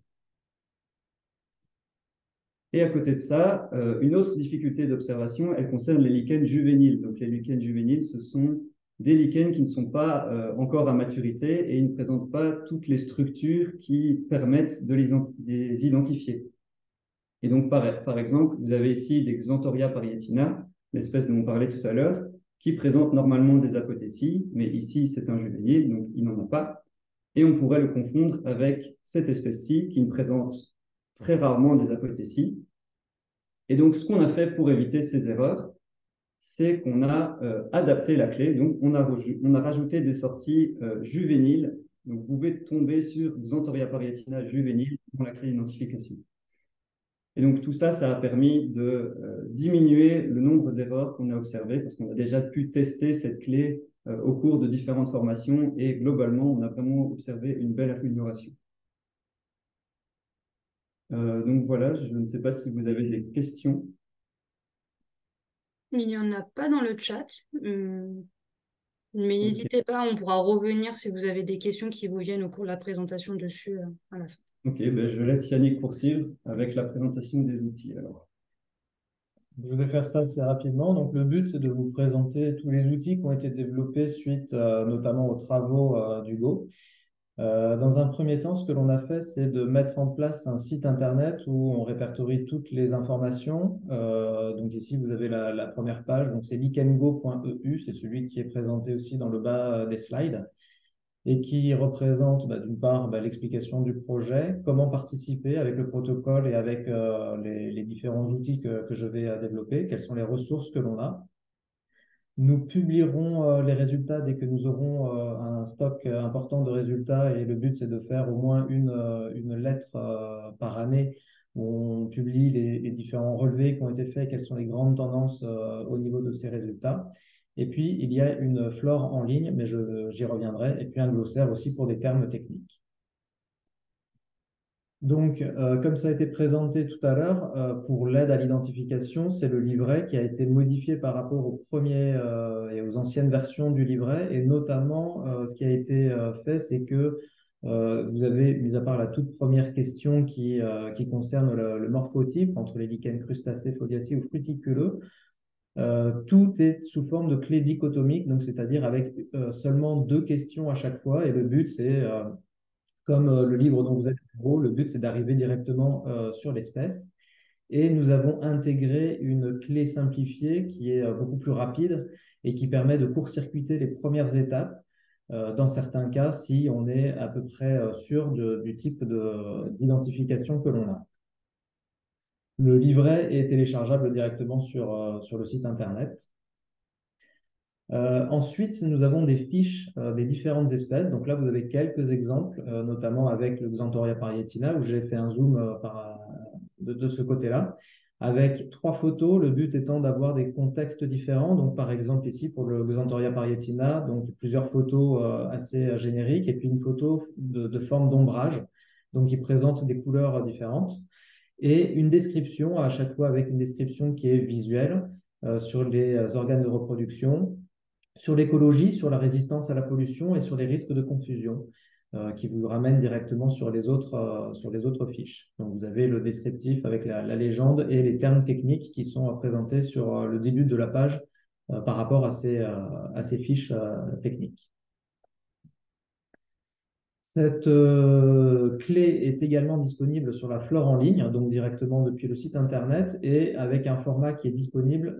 Et à côté de ça, une autre difficulté d'observation, elle concerne les lichens juvéniles. Donc les lichens juvéniles, ce sont des lichens qui ne sont pas encore à maturité et ils ne présentent pas toutes les structures qui permettent de les identifier. Et donc, par exemple, vous avez ici des Xanthoria parietina, l'espèce dont on parlait tout à l'heure, qui présente normalement des apothéties, mais ici, c'est un juvénile, donc il n'en a pas. Et on pourrait le confondre avec cette espèce-ci, qui ne présente très rarement des apothéties. Et donc, ce qu'on a fait pour éviter ces erreurs, c'est qu'on a adapté la clé. Donc, on a rajouté des sorties juvéniles. Donc, vous pouvez tomber sur Xanthoria parietina juvénile dans la clé d'identification. Et donc, tout ça, ça a permis de diminuer le nombre d'erreurs qu'on a observées parce qu'on a déjà pu tester cette clé au cours de différentes formations et globalement, on a vraiment observé une belle amélioration. Donc voilà, je ne sais pas si vous avez des questions. Il n'y en a pas dans le chat, mais n'hésitez pas, on pourra revenir si vous avez des questions qui vous viennent au cours de la présentation dessus à la fin. Ok, ben je laisse Yannick poursuivre avec la présentation des outils alors. Je vais faire ça assez rapidement. Donc, le but, c'est de vous présenter tous les outils qui ont été développés suite notamment aux travaux d'Hugo. Dans un premier temps, ce que l'on a fait, c'est de mettre en place un site internet où on répertorie toutes les informations. Donc ici, vous avez la première page, donc c'est lichengo.eu, c'est celui qui est présenté aussi dans le bas des slides et qui représente d'une part l'explication du projet, comment participer avec le protocole et avec les différents outils que je vais développer, quelles sont les ressources que l'on a. Nous publierons les résultats dès que nous aurons un stock important de résultats et le but c'est de faire au moins une lettre par année où on publie les différents relevés qui ont été faits, quelles sont les grandes tendances au niveau de ces résultats. Et puis il y a une flore en ligne, mais j'y reviendrai, et puis un glossaire aussi pour des termes techniques. Donc, comme ça a été présenté tout à l'heure, pour l'aide à l'identification, c'est le livret qui a été modifié par rapport aux premiers et aux anciennes versions du livret. Et notamment, ce qui a été fait, c'est que vous avez, mis à part la toute première question qui concerne le morphotype entre les lichens crustacés, foliacés ou fruticuleux, tout est sous forme de clé dichotomique, donc c'est-à-dire avec seulement 2 questions à chaque fois. Et le but, c'est comme le livre dont vous êtes le héros, le but, c'est d'arriver directement sur l'espèce. Et nous avons intégré une clé simplifiée qui est beaucoup plus rapide et qui permet de court-circuiter les premières étapes, dans certains cas, si on est à peu près sûr du type d'identification que l'on a. Le livret est téléchargeable directement sur le site Internet. Ensuite, nous avons des fiches des différentes espèces. Donc là, vous avez quelques exemples, notamment avec le Xanthoria parietina, où j'ai fait un zoom de ce côté-là, avec 3 photos, le but étant d'avoir des contextes différents. Donc, par exemple, ici, pour le Xanthoria parietina, donc plusieurs photos assez génériques, et puis une photo de forme d'ombrage, donc qui présente des couleurs différentes, et une description, à chaque fois avec une description qui est visuelle, sur les organes de reproduction, sur l'écologie, sur la résistance à la pollution et sur les risques de confusion, qui vous ramènent directement sur les autres fiches. Donc, vous avez le descriptif avec la légende et les termes techniques qui sont présentés sur le début de la page par rapport à ces fiches techniques. Cette clé est également disponible sur la Flore en ligne, donc directement depuis le site Internet et avec un format qui est disponible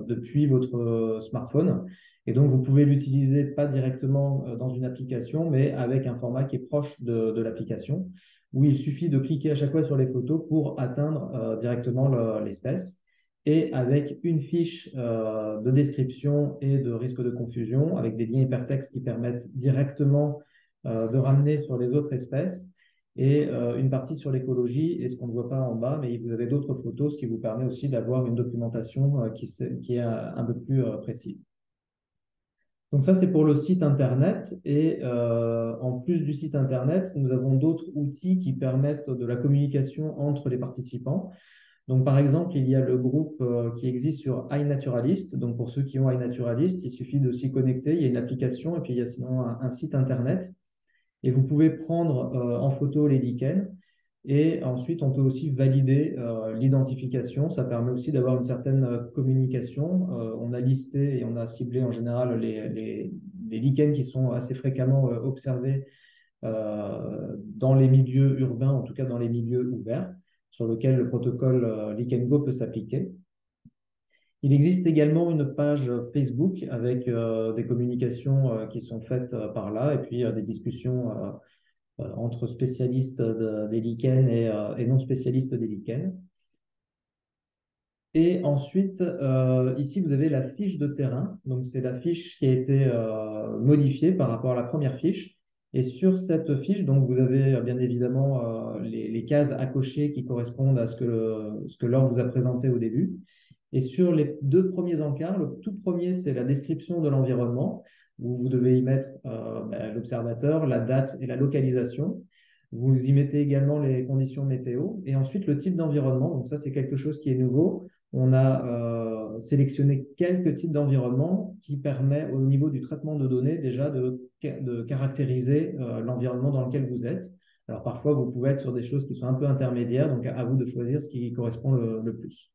depuis votre smartphone. Et donc, vous pouvez l'utiliser pas directement dans une application, mais avec un format qui est proche de l'application, où il suffit de cliquer à chaque fois sur les photos pour atteindre directement l'espèce. Et avec une fiche de description et de risque de confusion, avec des liens hypertextes qui permettent directement de ramener sur les autres espèces et une partie sur l'écologie et ce qu'on ne voit pas en bas, mais vous avez d'autres photos, ce qui vous permet aussi d'avoir une documentation qui est un peu plus précise. Donc ça, c'est pour le site Internet. Et en plus du site Internet, nous avons d'autres outils qui permettent de la communication entre les participants. Donc, par exemple, il y a le groupe qui existe sur iNaturalist. Donc, pour ceux qui ont iNaturalist, il suffit de s'y connecter. Il y a une application et puis il y a sinon un site Internet. Et vous pouvez prendre en photo les lichens. Et ensuite, on peut aussi valider l'identification. Ça permet aussi d'avoir une certaine communication. On a listé et on a ciblé en général les lichens qui sont assez fréquemment observés dans les milieux urbains, en tout cas dans les milieux ouverts, sur lesquels le protocole Lichen Go peut s'appliquer. Il existe également une page Facebook avec des communications qui sont faites par là et puis des discussions entre spécialistes des lichens et non spécialistes des lichens. Et ensuite, ici, vous avez la fiche de terrain. Donc, c'est la fiche qui a été modifiée par rapport à la première fiche. Et sur cette fiche, donc, vous avez bien évidemment les cases à cocher qui correspondent à ce que Laure vous a présenté au début. Et sur les 2 premiers encarts, le tout premier, c'est la description de l'environnement, où vous devez y mettre l'observateur, la date et la localisation. Vous y mettez également les conditions météo et ensuite le type d'environnement. Donc ça, c'est quelque chose qui est nouveau. On a sélectionné quelques types d'environnement qui permet au niveau du traitement de données déjà de caractériser l'environnement dans lequel vous êtes. Alors parfois, vous pouvez être sur des choses qui sont un peu intermédiaires, donc à vous de choisir ce qui correspond le plus.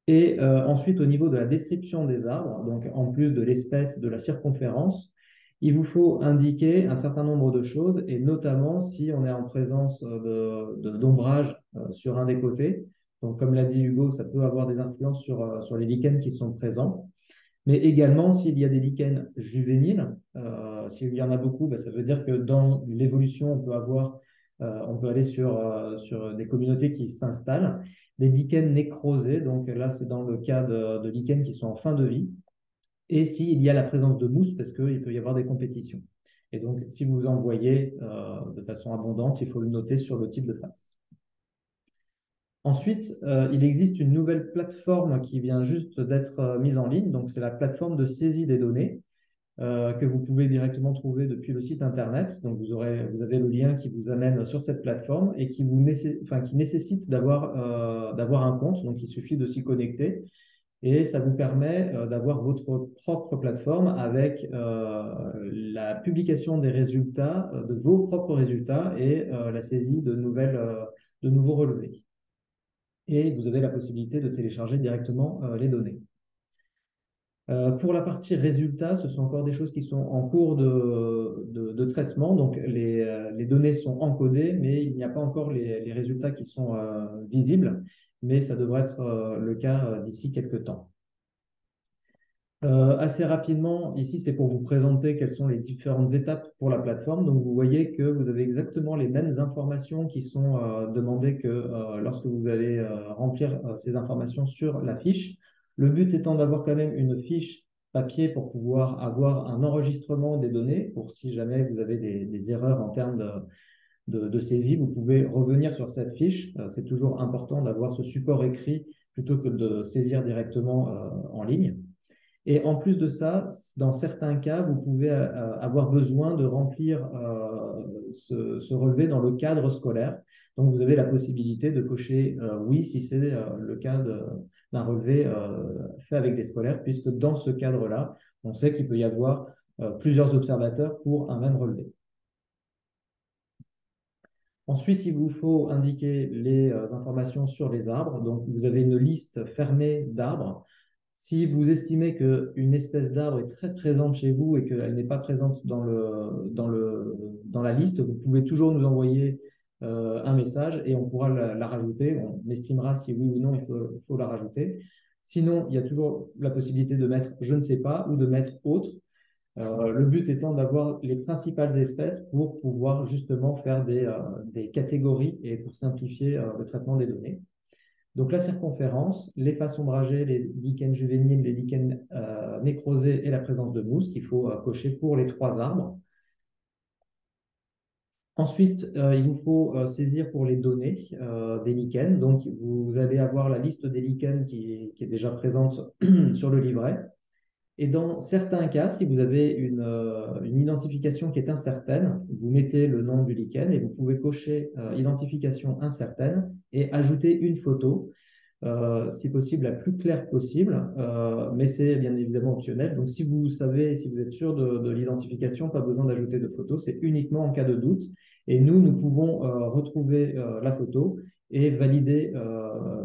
Et ensuite, au niveau de la description des arbres, donc en plus de l'espèce, de la circonférence, il vous faut indiquer un certain nombre de choses, et notamment si on est en présence d'ombrage sur un des côtés. Donc, comme l'a dit Hugo, ça peut avoir des influences sur les lichens qui sont présents. Mais également, s'il y a des lichens juvéniles, s'il y en a beaucoup, ça veut dire que dans l'évolution, on peut aller sur des communautés qui s'installent. Des lichens nécrosés, donc là, c'est dans le cas de lichens qui sont en fin de vie. Et s'il y a la présence de mousse, parce qu'il peut y avoir des compétitions. Et donc, si vous en voyez de façon abondante, il faut le noter sur le type de face. Ensuite, il existe une nouvelle plateforme qui vient juste d'être mise en ligne. Donc, c'est la plateforme de saisie des données. que vous pouvez directement trouver depuis le site internet. Donc, vous avez le lien qui vous amène sur cette plateforme et qui qui nécessite d'avoir un compte. Donc, il suffit de s'y connecter et ça vous permet d'avoir votre propre plateforme avec la publication des résultats, de vos propres résultats et la saisie de nouveaux relevés. Et vous avez la possibilité de télécharger directement les données. Pour la partie résultats, ce sont encore des choses qui sont en cours de traitement. Donc, les données sont encodées, mais il n'y a pas encore les résultats qui sont visibles. Mais ça devrait être le cas d'ici quelques temps. Assez rapidement, ici, c'est pour vous présenter quelles sont les différentes étapes pour la plateforme. Donc, vous voyez que vous avez exactement les mêmes informations qui sont demandées que lorsque vous allez remplir ces informations sur la fiche. Le but étant d'avoir quand même une fiche papier pour pouvoir avoir un enregistrement des données, pour si jamais vous avez des erreurs en termes de saisie, vous pouvez revenir sur cette fiche. C'est toujours important d'avoir ce support écrit plutôt que de saisir directement en ligne. Et en plus de ça, dans certains cas, vous pouvez avoir besoin de remplir ce relevé dans le cadre scolaire. Donc, vous avez la possibilité de cocher oui si c'est le cas d'un relevé fait avec des scolaires, puisque dans ce cadre-là, on sait qu'il peut y avoir plusieurs observateurs pour un même relevé. Ensuite, il vous faut indiquer les informations sur les arbres. Donc, vous avez une liste fermée d'arbres. Si vous estimez qu'une espèce d'arbre est très présente chez vous et qu'elle n'est pas présente dans la liste, vous pouvez toujours nous envoyer un message et on pourra la rajouter. On estimera si oui ou non il faut la rajouter. Sinon, il y a toujours la possibilité de mettre je ne sais pas ou de mettre autre. Le but étant d'avoir les principales espèces pour pouvoir justement faire des catégories et pour simplifier le traitement des données. Donc la circonférence, les façons bragées, les lichens juvéniles, les lichens nécrosés et la présence de mousse qu'il faut cocher pour les 3 arbres. Ensuite, il vous faut saisir pour les données des lichens. Donc vous allez avoir la liste des lichens qui est déjà présente sur le livret. Et dans certains cas, si vous avez une identification qui est incertaine, vous mettez le nom du lichen et vous pouvez cocher identification incertaine et ajouter une photo. Si possible, la plus claire possible, mais c'est bien évidemment optionnel. Donc, si vous savez, si vous êtes sûr de l'identification, pas besoin d'ajouter de photo, c'est uniquement en cas de doute. Et nous pouvons retrouver la photo et valider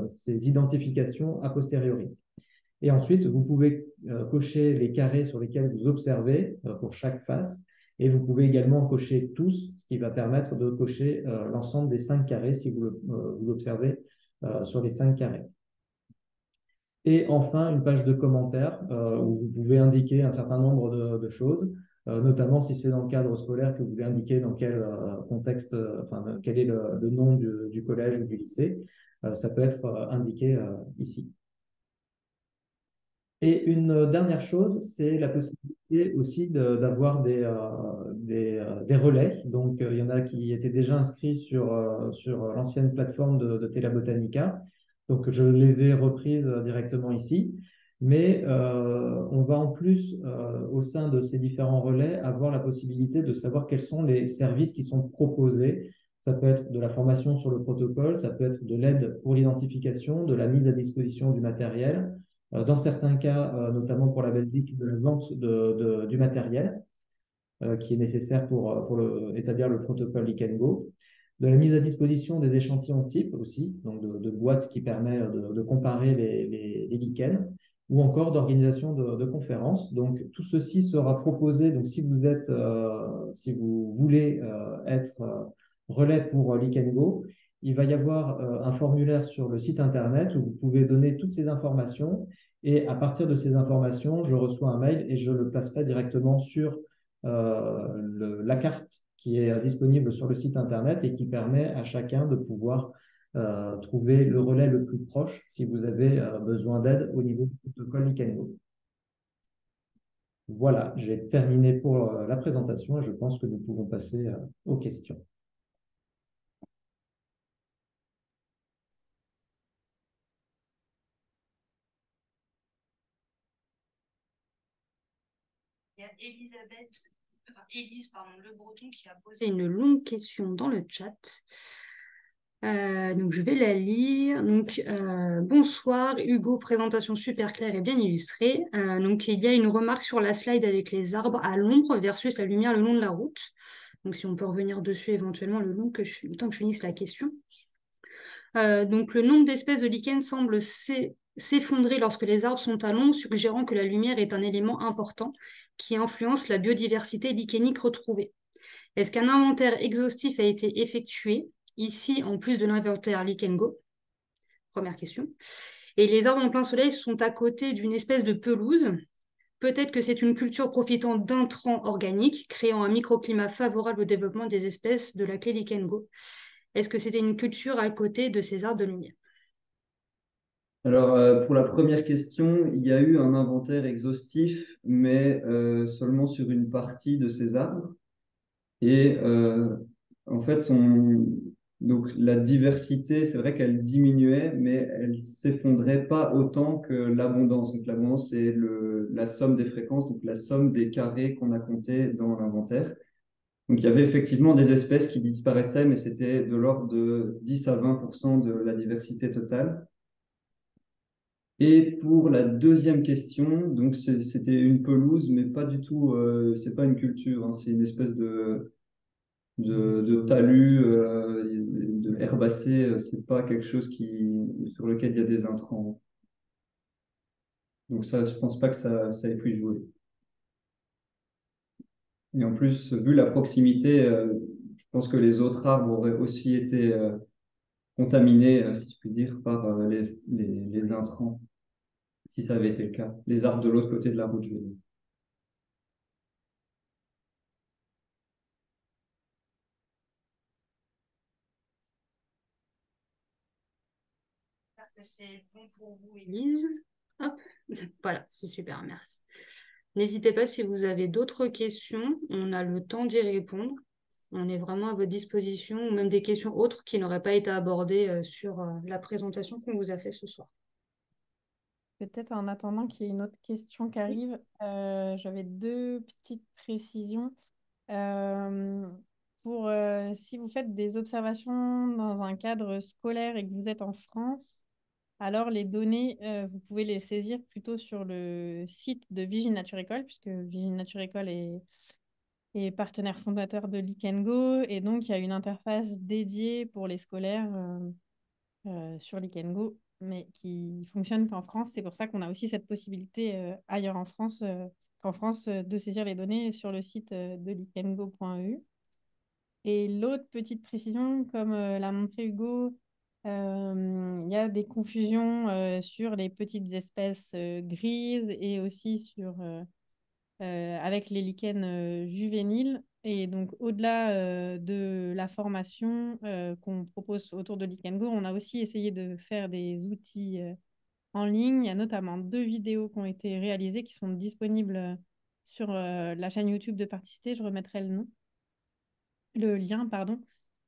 ces identifications a posteriori. Et ensuite, vous pouvez cocher les carrés sur lesquels vous observez pour chaque face. Et vous pouvez également cocher tous, ce qui va permettre de cocher l'ensemble des 5 carrés si vous l'observez sur les 5 carrés. Et enfin, une page de commentaires où vous pouvez indiquer un certain nombre de choses, notamment si c'est dans le cadre scolaire que vous voulez indiquer dans quel contexte, quel est le nom du collège ou du lycée. Ça peut être indiqué ici. Et une dernière chose, c'est la possibilité aussi d'avoir des relais. Donc, il y en a qui étaient déjà inscrits sur l'ancienne plateforme de Tela Botanica. Donc, je les ai reprises directement ici. Mais on va en plus, au sein de ces différents relais, avoir la possibilité de savoir quels sont les services qui sont proposés. Ça peut être de la formation sur le protocole, ça peut être de l'aide pour l'identification, de la mise à disposition du matériel. Dans certains cas, notamment pour la Belgique, de la vente du matériel qui est nécessaire pour établir le protocole Likengo, de la mise à disposition des échantillons types aussi, donc de boîtes qui permettent de comparer les lichens, ou encore d'organisation de conférences. Donc tout ceci sera proposé. Donc si vous voulez être relais pour Likengo, il va y avoir un formulaire sur le site internet où vous pouvez donner toutes ces informations. Et à partir de ces informations, je reçois un mail et je le placerai directement sur la carte qui est disponible sur le site internet et qui permet à chacun de pouvoir trouver le relais le plus proche si vous avez besoin d'aide au niveau du protocole Likengo. Voilà, j'ai terminé pour la présentation et je pense que nous pouvons passer aux questions. Élise Le Breton qui a posé une longue question dans le chat. Donc, je vais la lire. Donc, bonsoir, Hugo, présentation super claire et bien illustrée. Donc, il y a une remarque sur la slide avec les arbres à l'ombre versus la lumière le long de la route. Donc, si on peut revenir dessus éventuellement le temps que je finisse la question. Donc, le nombre d'espèces de lichens semble s'effondrer lorsque les arbres sont à l'ombre, suggérant que la lumière est un élément important qui influence la biodiversité lichénique retrouvée. Est-ce qu'un inventaire exhaustif a été effectué, ici en plus de l'inventaire Lichengo? Première question. Et les arbres en plein soleil sont à côté d'une espèce de pelouse. Peut-être que c'est une culture profitant d'intrants organiques, créant un microclimat favorable au développement des espèces de la clé Lichengo. Est-ce que c'était une culture à côté de ces arbres de lumière? Alors, pour la première question, il y a eu un inventaire exhaustif, mais seulement sur une partie de ces arbres. Et en fait, donc, la diversité, c'est vrai qu'elle diminuait, mais elle s'effondrait pas autant que l'abondance. Donc l'abondance, c'est la somme des fréquences, donc la somme des carrés qu'on a comptés dans l'inventaire. Donc il y avait effectivement des espèces qui disparaissaient, mais c'était de l'ordre de 10 à 20% de la diversité totale. Et pour la deuxième question, donc c'était une pelouse, mais pas du tout, c'est pas une culture, hein, c'est une espèce de talus, de herbacées, c'est pas quelque chose sur lequel il y a des intrants. Donc ça, je pense pas que ça ait pu jouer. Et en plus, vu la proximité, je pense que les autres arbres auraient aussi été contaminés, si je puis dire, par les intrants, si ça avait été le cas. Les arbres de l'autre côté de la route, je veux dire. J'espère que c'est bon pour vous, Élise. Hop, voilà, c'est super, merci. N'hésitez pas si vous avez d'autres questions, on a le temps d'y répondre. On est vraiment à votre disposition, ou même des questions autres qui n'auraient pas été abordées sur la présentation qu'on vous a fait ce soir. Peut-être en attendant qu'il y ait une autre question qui arrive, j'avais deux petites précisions. Euh, si vous faites des observations dans un cadre scolaire et que vous êtes en France, alors les données, vous pouvez les saisir plutôt sur le site de Vigie Nature École, puisque Vigie Nature École est partenaire fondateur de Lichengo, et donc il y a une interface dédiée pour les scolaires sur Lichengo, mais qui fonctionne qu'en France. C'est pour ça qu'on a aussi cette possibilité ailleurs en France qu'en France de saisir les données sur le site de lichengo.eu. Et l'autre petite précision, comme l'a montré Hugo, il y a des confusions sur les petites espèces grises et aussi avec les lichens juvéniles. Et donc, au-delà de la formation qu'on propose autour de Lichengo, on a aussi essayé de faire des outils en ligne. Il y a notamment 2 vidéos qui ont été réalisées qui sont disponibles sur la chaîne YouTube de Particité. Je remettrai le lien, pardon,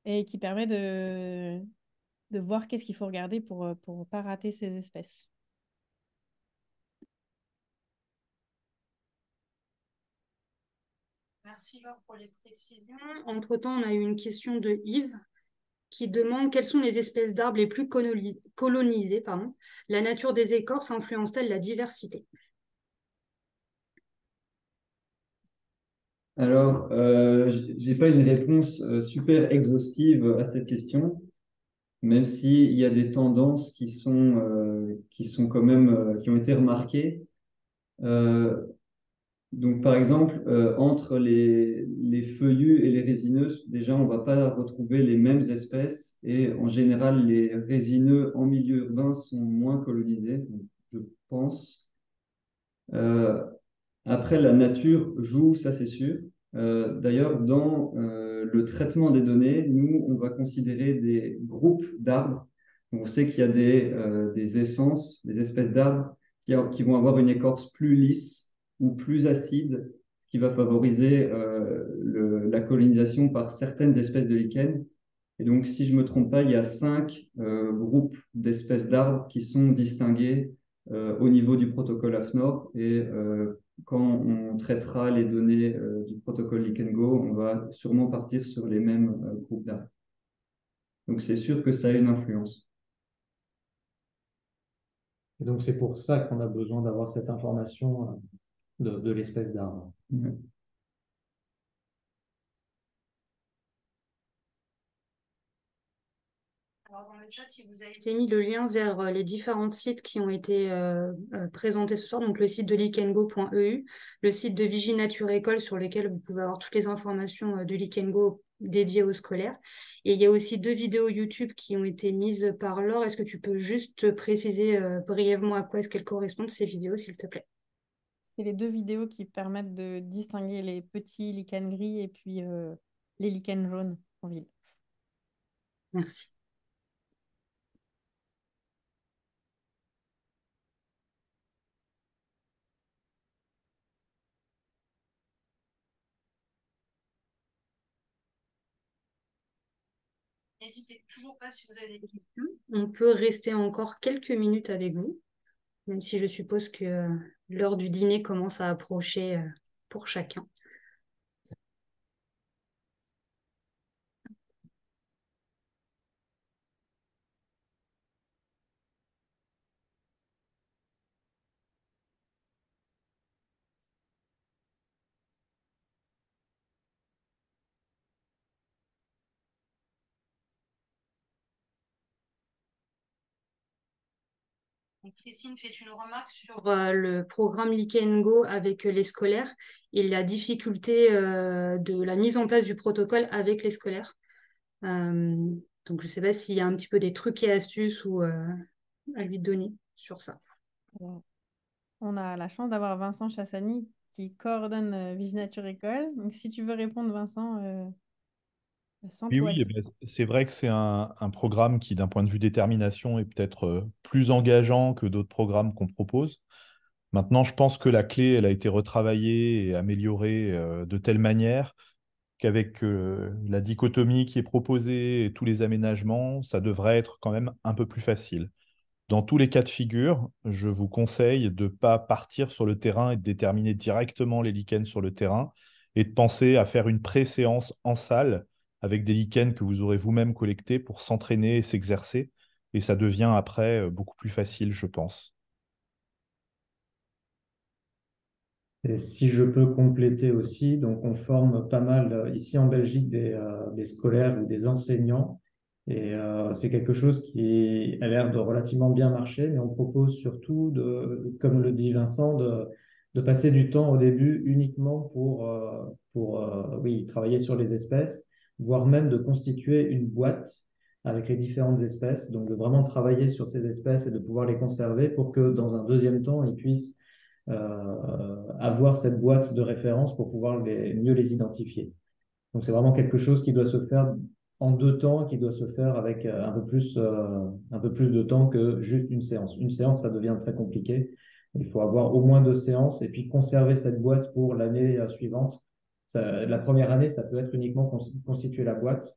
et qui permet de voir qu'est-ce qu'il faut regarder pour ne pas rater ces espèces. Merci Laure pour les précisions. Entre-temps, on a eu une question de Yves qui demande quelles sont les espèces d'arbres les plus colonisées. La nature des écorces influence-t-elle la diversité? Alors, j'ai pas une réponse super exhaustive à cette question, même s'il y a des tendances qui sont quand même, qui ont été remarquées. Euh, donc, par exemple, entre les feuillus et les résineux, déjà, on va pas retrouver les mêmes espèces et en général, les résineux en milieu urbain sont moins colonisés, donc, je pense. Euh, Après, la nature joue, ça c'est sûr. D'ailleurs, dans le traitement des données, nous, on va considérer des groupes d'arbres. On sait qu'il y a des essences, des espèces d'arbres qui vont avoir une écorce plus lisse ou plus acide, ce qui va favoriser la colonisation par certaines espèces de lichens. Et donc, si je ne me trompe pas, il y a 5 groupes d'espèces d'arbres qui sont distingués au niveau du protocole AFNOR. Et quand on traitera les données du protocole Leak Go, on va sûrement partir sur les mêmes groupes d'arrêt. Donc c'est sûr que ça a une influence. Et donc c'est pour ça qu'on a besoin d'avoir cette information de l'espèce d'arbre. Ouais. Alors, dans le chat, il vous a été mis le lien vers les différents sites qui ont été présentés ce soir. Donc, le site de likengo.eu, le site de Viginature École sur lequel vous pouvez avoir toutes les informations de Likengo dédiées aux scolaires. Et il y a aussi 2 vidéos YouTube qui ont été mises par Laure. Est-ce que tu peux juste préciser brièvement à quoi est-ce qu'elles correspondent, ces vidéos, s'il te plaît? C'est les 2 vidéos qui permettent de distinguer les petits lichens gris et puis les lichens jaunes en ville. Merci. N'hésitez toujours pas si vous avez des questions. On peut rester encore quelques minutes avec vous, même si je suppose que l'heure du dîner commence à approcher pour chacun. Donc, Christine fait une remarque sur le programme Leak Go avec les scolaires et la difficulté de la mise en place du protocole avec les scolaires. Euh, donc, je ne sais pas s'il y a un petit peu des trucs et astuces ou, à lui donner sur ça. Alors, on a la chance d'avoir Vincent Chassani qui coordonne Viginature École. Donc, si tu veux répondre, Vincent, sans Oui, toi. oui, eh ben, c'est vrai que c'est un programme qui, d'un point de vue détermination, est peut-être plus engageant que d'autres programmes qu'on propose. Maintenant, je pense que la clé, elle a été retravaillée et améliorée de telle manière qu'avec la dichotomie qui est proposée et tous les aménagements, ça devrait être quand même un peu plus facile. Dans tous les cas de figure, je vous conseille de ne pas partir sur le terrain et de déterminer directement les lichens sur le terrain et de penser à faire une pré-séance en salle avec des lichens que vous aurez vous-même collectés pour s'entraîner et s'exercer. Et ça devient après beaucoup plus facile, je pense. Et si je peux compléter aussi, donc on forme pas mal ici en Belgique des scolaires ou des enseignants. Et c'est quelque chose qui a l'air de relativement bien marcher, mais on propose surtout, comme le dit Vincent, de passer du temps au début uniquement oui, travailler sur les espèces, voire même de constituer une boîte avec les différentes espèces, donc de vraiment travailler sur ces espèces et de pouvoir les conserver pour que dans un deuxième temps, ils puissent avoir cette boîte de référence pour pouvoir mieux les identifier. Donc c'est vraiment quelque chose qui doit se faire en 2 temps, qui doit se faire avec un peu plus de temps que juste une séance. Une séance, ça devient très compliqué. Il faut avoir au moins 2 séances et puis conserver cette boîte pour l'année suivante. La première année, ça peut être uniquement constituer la boîte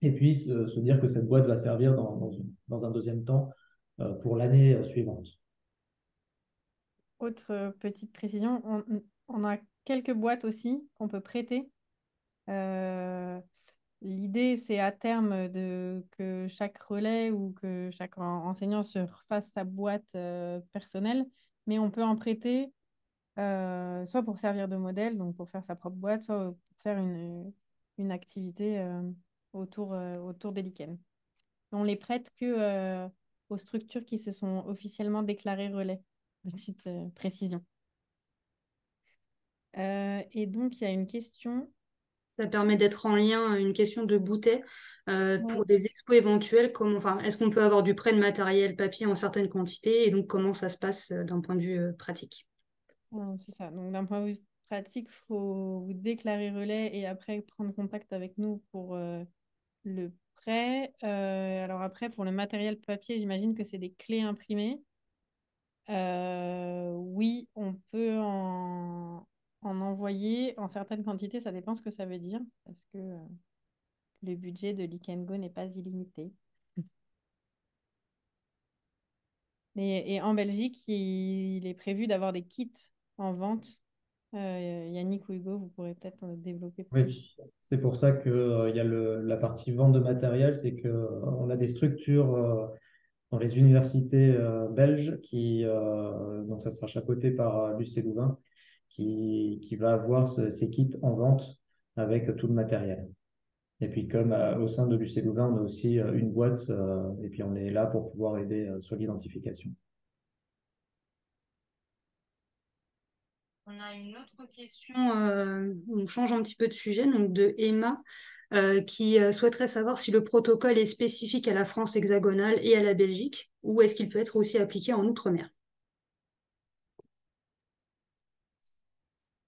et puis se dire que cette boîte va servir dans un deuxième temps pour l'année suivante. Autre petite précision, on a quelques boîtes aussi qu'on peut prêter. Euh, L'idée, c'est à terme que chaque relais ou que chaque enseignant se refasse sa boîte personnelle, mais on peut en prêter soit pour servir de modèle, donc pour faire sa propre boîte, soit pour faire une activité autour des lichens. On les prête que aux structures qui se sont officiellement déclarées relais. Petite précision. Et donc, il y a une question. Ça permet d'être en lien, une question de bouteille Ouais. pour des expos éventuels. Enfin, est-ce qu'on peut avoir du prêt de matériel papier en certaines quantités et donc comment ça se passe d'un point de vue pratique? C'est ça. Donc, d'un point de vue pratique, il faut vous déclarer relais et après prendre contact avec nous pour le prêt. Alors après, pour le matériel papier, j'imagine que c'est des clés imprimées. Oui, on peut en envoyer en certaines quantités. Ça dépend ce que ça veut dire parce que le budget de Leak Go n'est pas illimité. Et en Belgique, il est prévu d'avoir des kits en vente Yannick ou Hugo, vous pourrez peut-être développer plus. Oui, c'est pour ça que, il y a la partie vente de matériel, c'est que on a des structures dans les universités belges donc ça sera chapeauté par l'UC Louvain, qui va avoir ces kits en vente avec tout le matériel. Et puis comme au sein de l'UC Louvain, on a aussi une boîte et puis on est là pour pouvoir aider sur l'identification. On a une autre question, on change un petit peu de sujet, donc de Emma, qui souhaiterait savoir si le protocole est spécifique à la France hexagonale et à la Belgique, ou est-ce qu'il peut être aussi appliqué en Outre-mer?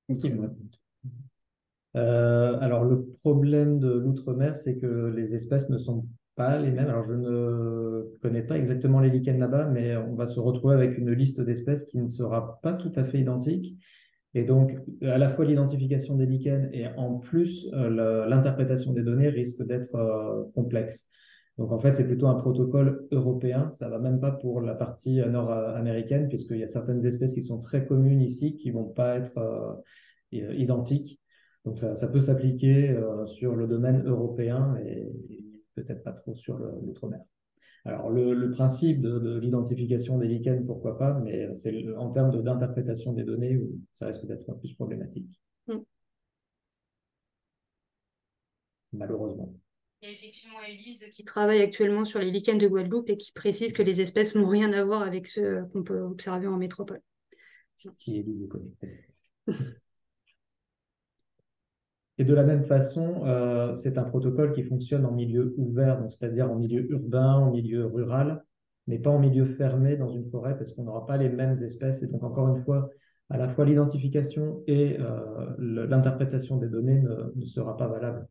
Ok, ouais. Alors, le problème de l'outre-mer, c'est que les espèces ne sont pas les mêmes. Alors, je ne connais pas exactement les lichens là-bas, mais on va se retrouver avec une liste d'espèces qui ne sera pas tout à fait identique. Et donc, à la fois l'identification des lichens et en plus l'interprétation des données risque d'être complexe. Donc, en fait, c'est plutôt un protocole européen. Ça va même pas pour la partie nord-américaine, puisqu'il y a certaines espèces qui sont très communes ici qui vont pas être identiques. Donc, ça peut s'appliquer sur le domaine européen et peut-être pas trop sur l'outre-mer. Alors, le principe de l'identification des lichens, pourquoi pas, mais c'est en termes d'interprétation des données où ça risque d'être plus problématique, Mm. malheureusement. Il y a effectivement Élise qui travaille actuellement sur les lichens de Guadeloupe et qui précise que les espèces n'ont rien à voir avec ceux qu'on peut observer en métropole. Qui est lié connecté. Et de la même façon, c'est un protocole qui fonctionne en milieu ouvert, donc c'est-à-dire en milieu urbain, en milieu rural, mais pas en milieu fermé dans une forêt, parce qu'on n'aura pas les mêmes espèces. Et donc, encore une fois, à la fois l'identification et l'interprétation des données ne sera pas valable.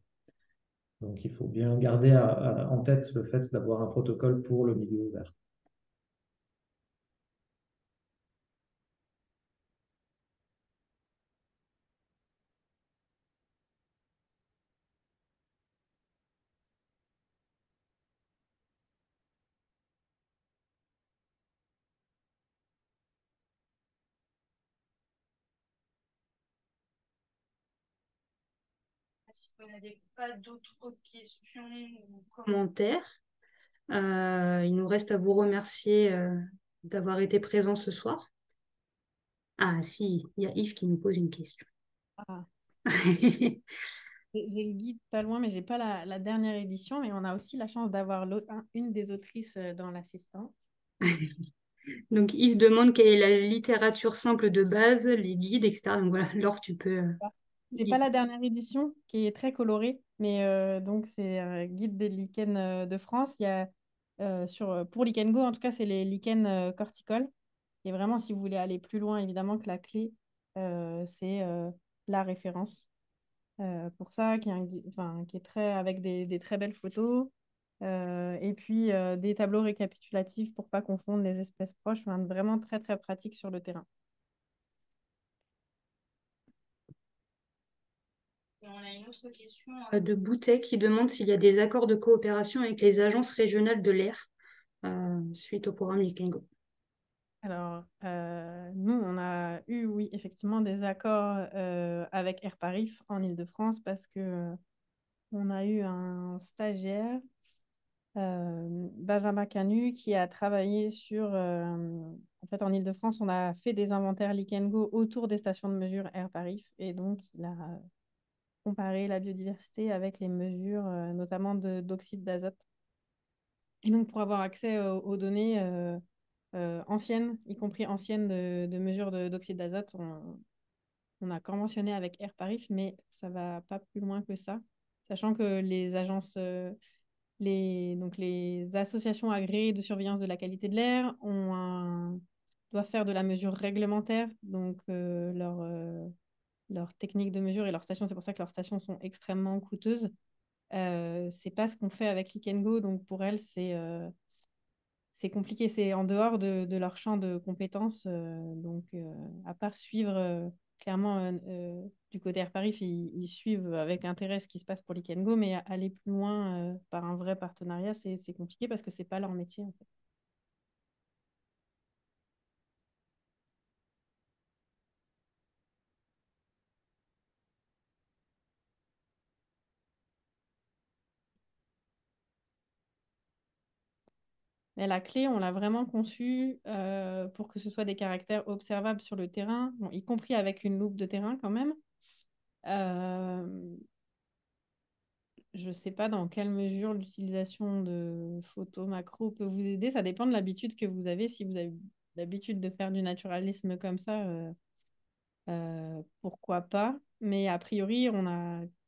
Donc, il faut bien garder en tête le fait d'avoir un protocole pour le milieu ouvert. Si vous n'avez pas d'autres questions ou commentaires, il nous reste à vous remercier d'avoir été présent ce soir. Ah si, il y a Yves qui nous pose une question. Ah. J'ai le guide pas loin, mais j'ai pas la dernière édition. Mais on a aussi la chance d'avoir une des autrices dans l'assistant. Donc Yves demande quelle est la littérature simple de base, les guides, etc. Donc voilà, Laure, tu peux... J'ai pas la dernière édition qui est très colorée, mais donc c'est Guide des lichens de France. Il y a pour Lichen Go, en tout cas, c'est les lichens corticoles. Et vraiment, si vous voulez aller plus loin, évidemment que la clé, c'est la référence. Pour ça, qui est très, avec des très belles photos. Et puis des tableaux récapitulatifs pour pas confondre les espèces proches. Enfin, vraiment très, très pratique sur le terrain. Et on a une autre question de Boutet qui demande s'il y a des accords de coopération avec les agences régionales de l'air suite au programme Lichen Go. Alors, nous, on a eu, oui, effectivement, des accords avec Air Paris en Île-de-France parce que on a eu un stagiaire, Benjamin Canu, qui a travaillé sur... en fait, en Île-de-France, on a fait des inventaires Lichen Go autour des stations de mesure Air Paris. Et donc, il a comparé la biodiversité avec les mesures, notamment d'oxyde d'azote. Et donc, pour avoir accès aux données anciennes, y compris anciennes de mesures d'oxyde d'azote, on a conventionné avec Air Paris, mais ça va pas plus loin que ça, sachant que les agences, donc les associations agréées de surveillance de la qualité de l'air doivent faire de la mesure réglementaire, donc leurs techniques de mesure et leurs stations, c'est pour ça que leurs stations sont extrêmement coûteuses. C'est pas ce qu'on fait avec Lichen Go, donc pour elles, c'est compliqué, c'est en dehors de leur champ de compétences. Donc, à part suivre clairement du côté Air Paris, ils suivent avec intérêt ce qui se passe pour Lichen Go, mais aller plus loin par un vrai partenariat, c'est compliqué parce que c'est pas leur métier en fait. Mais la clé, on l'a vraiment conçue pour que ce soit des caractères observables sur le terrain, bon, y compris avec une loupe de terrain quand même. Je ne sais pas dans quelle mesure l'utilisation de photos macro peut vous aider. Ça dépend de l'habitude que vous avez. Si vous avez l'habitude de faire du naturalisme comme ça, pourquoi pas. Mais a priori,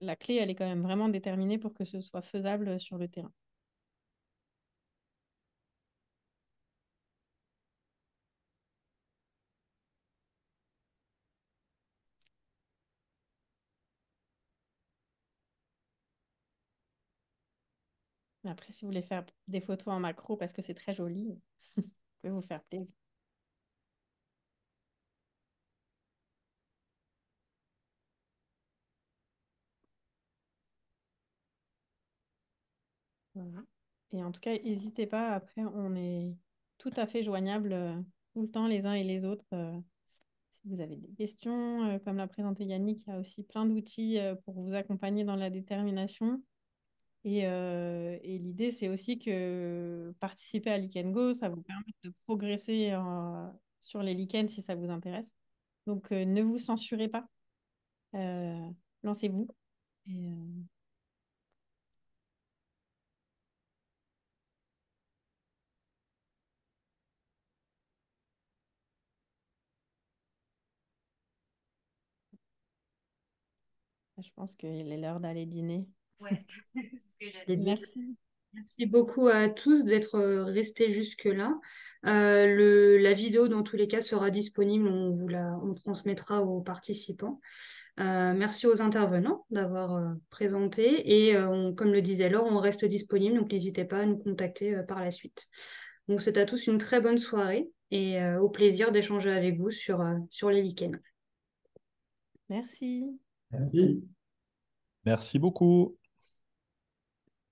la clé, elle est quand même vraiment déterminée pour que ce soit faisable sur le terrain. Après, si vous voulez faire des photos en macro parce que c'est très joli, vous pouvez vous faire plaisir. Voilà. Et en tout cas, n'hésitez pas. Après, on est tout à fait joignables tout le temps les uns et les autres. Si vous avez des questions, comme l'a présenté Yannick, il y a aussi plein d'outils pour vous accompagner dans la détermination. Et l'idée, c'est aussi que participer à Lichen Go, ça vous permet de progresser sur les lichens si ça vous intéresse. Donc, ne vous censurez pas. Euh, Lancez-vous. Et, je pense qu'il est l'heure d'aller dîner. Ouais, c'est ce que j'allais dire. Merci. Merci beaucoup à tous d'être restés jusque-là. La vidéo, dans tous les cas, sera disponible. On transmettra aux participants. Merci aux intervenants d'avoir présenté. Et comme le disait Laure, on reste disponible, donc n'hésitez pas à nous contacter par la suite. Donc, c'est à tous une très bonne soirée et au plaisir d'échanger avec vous sur les lichens. Merci. Merci. Merci beaucoup.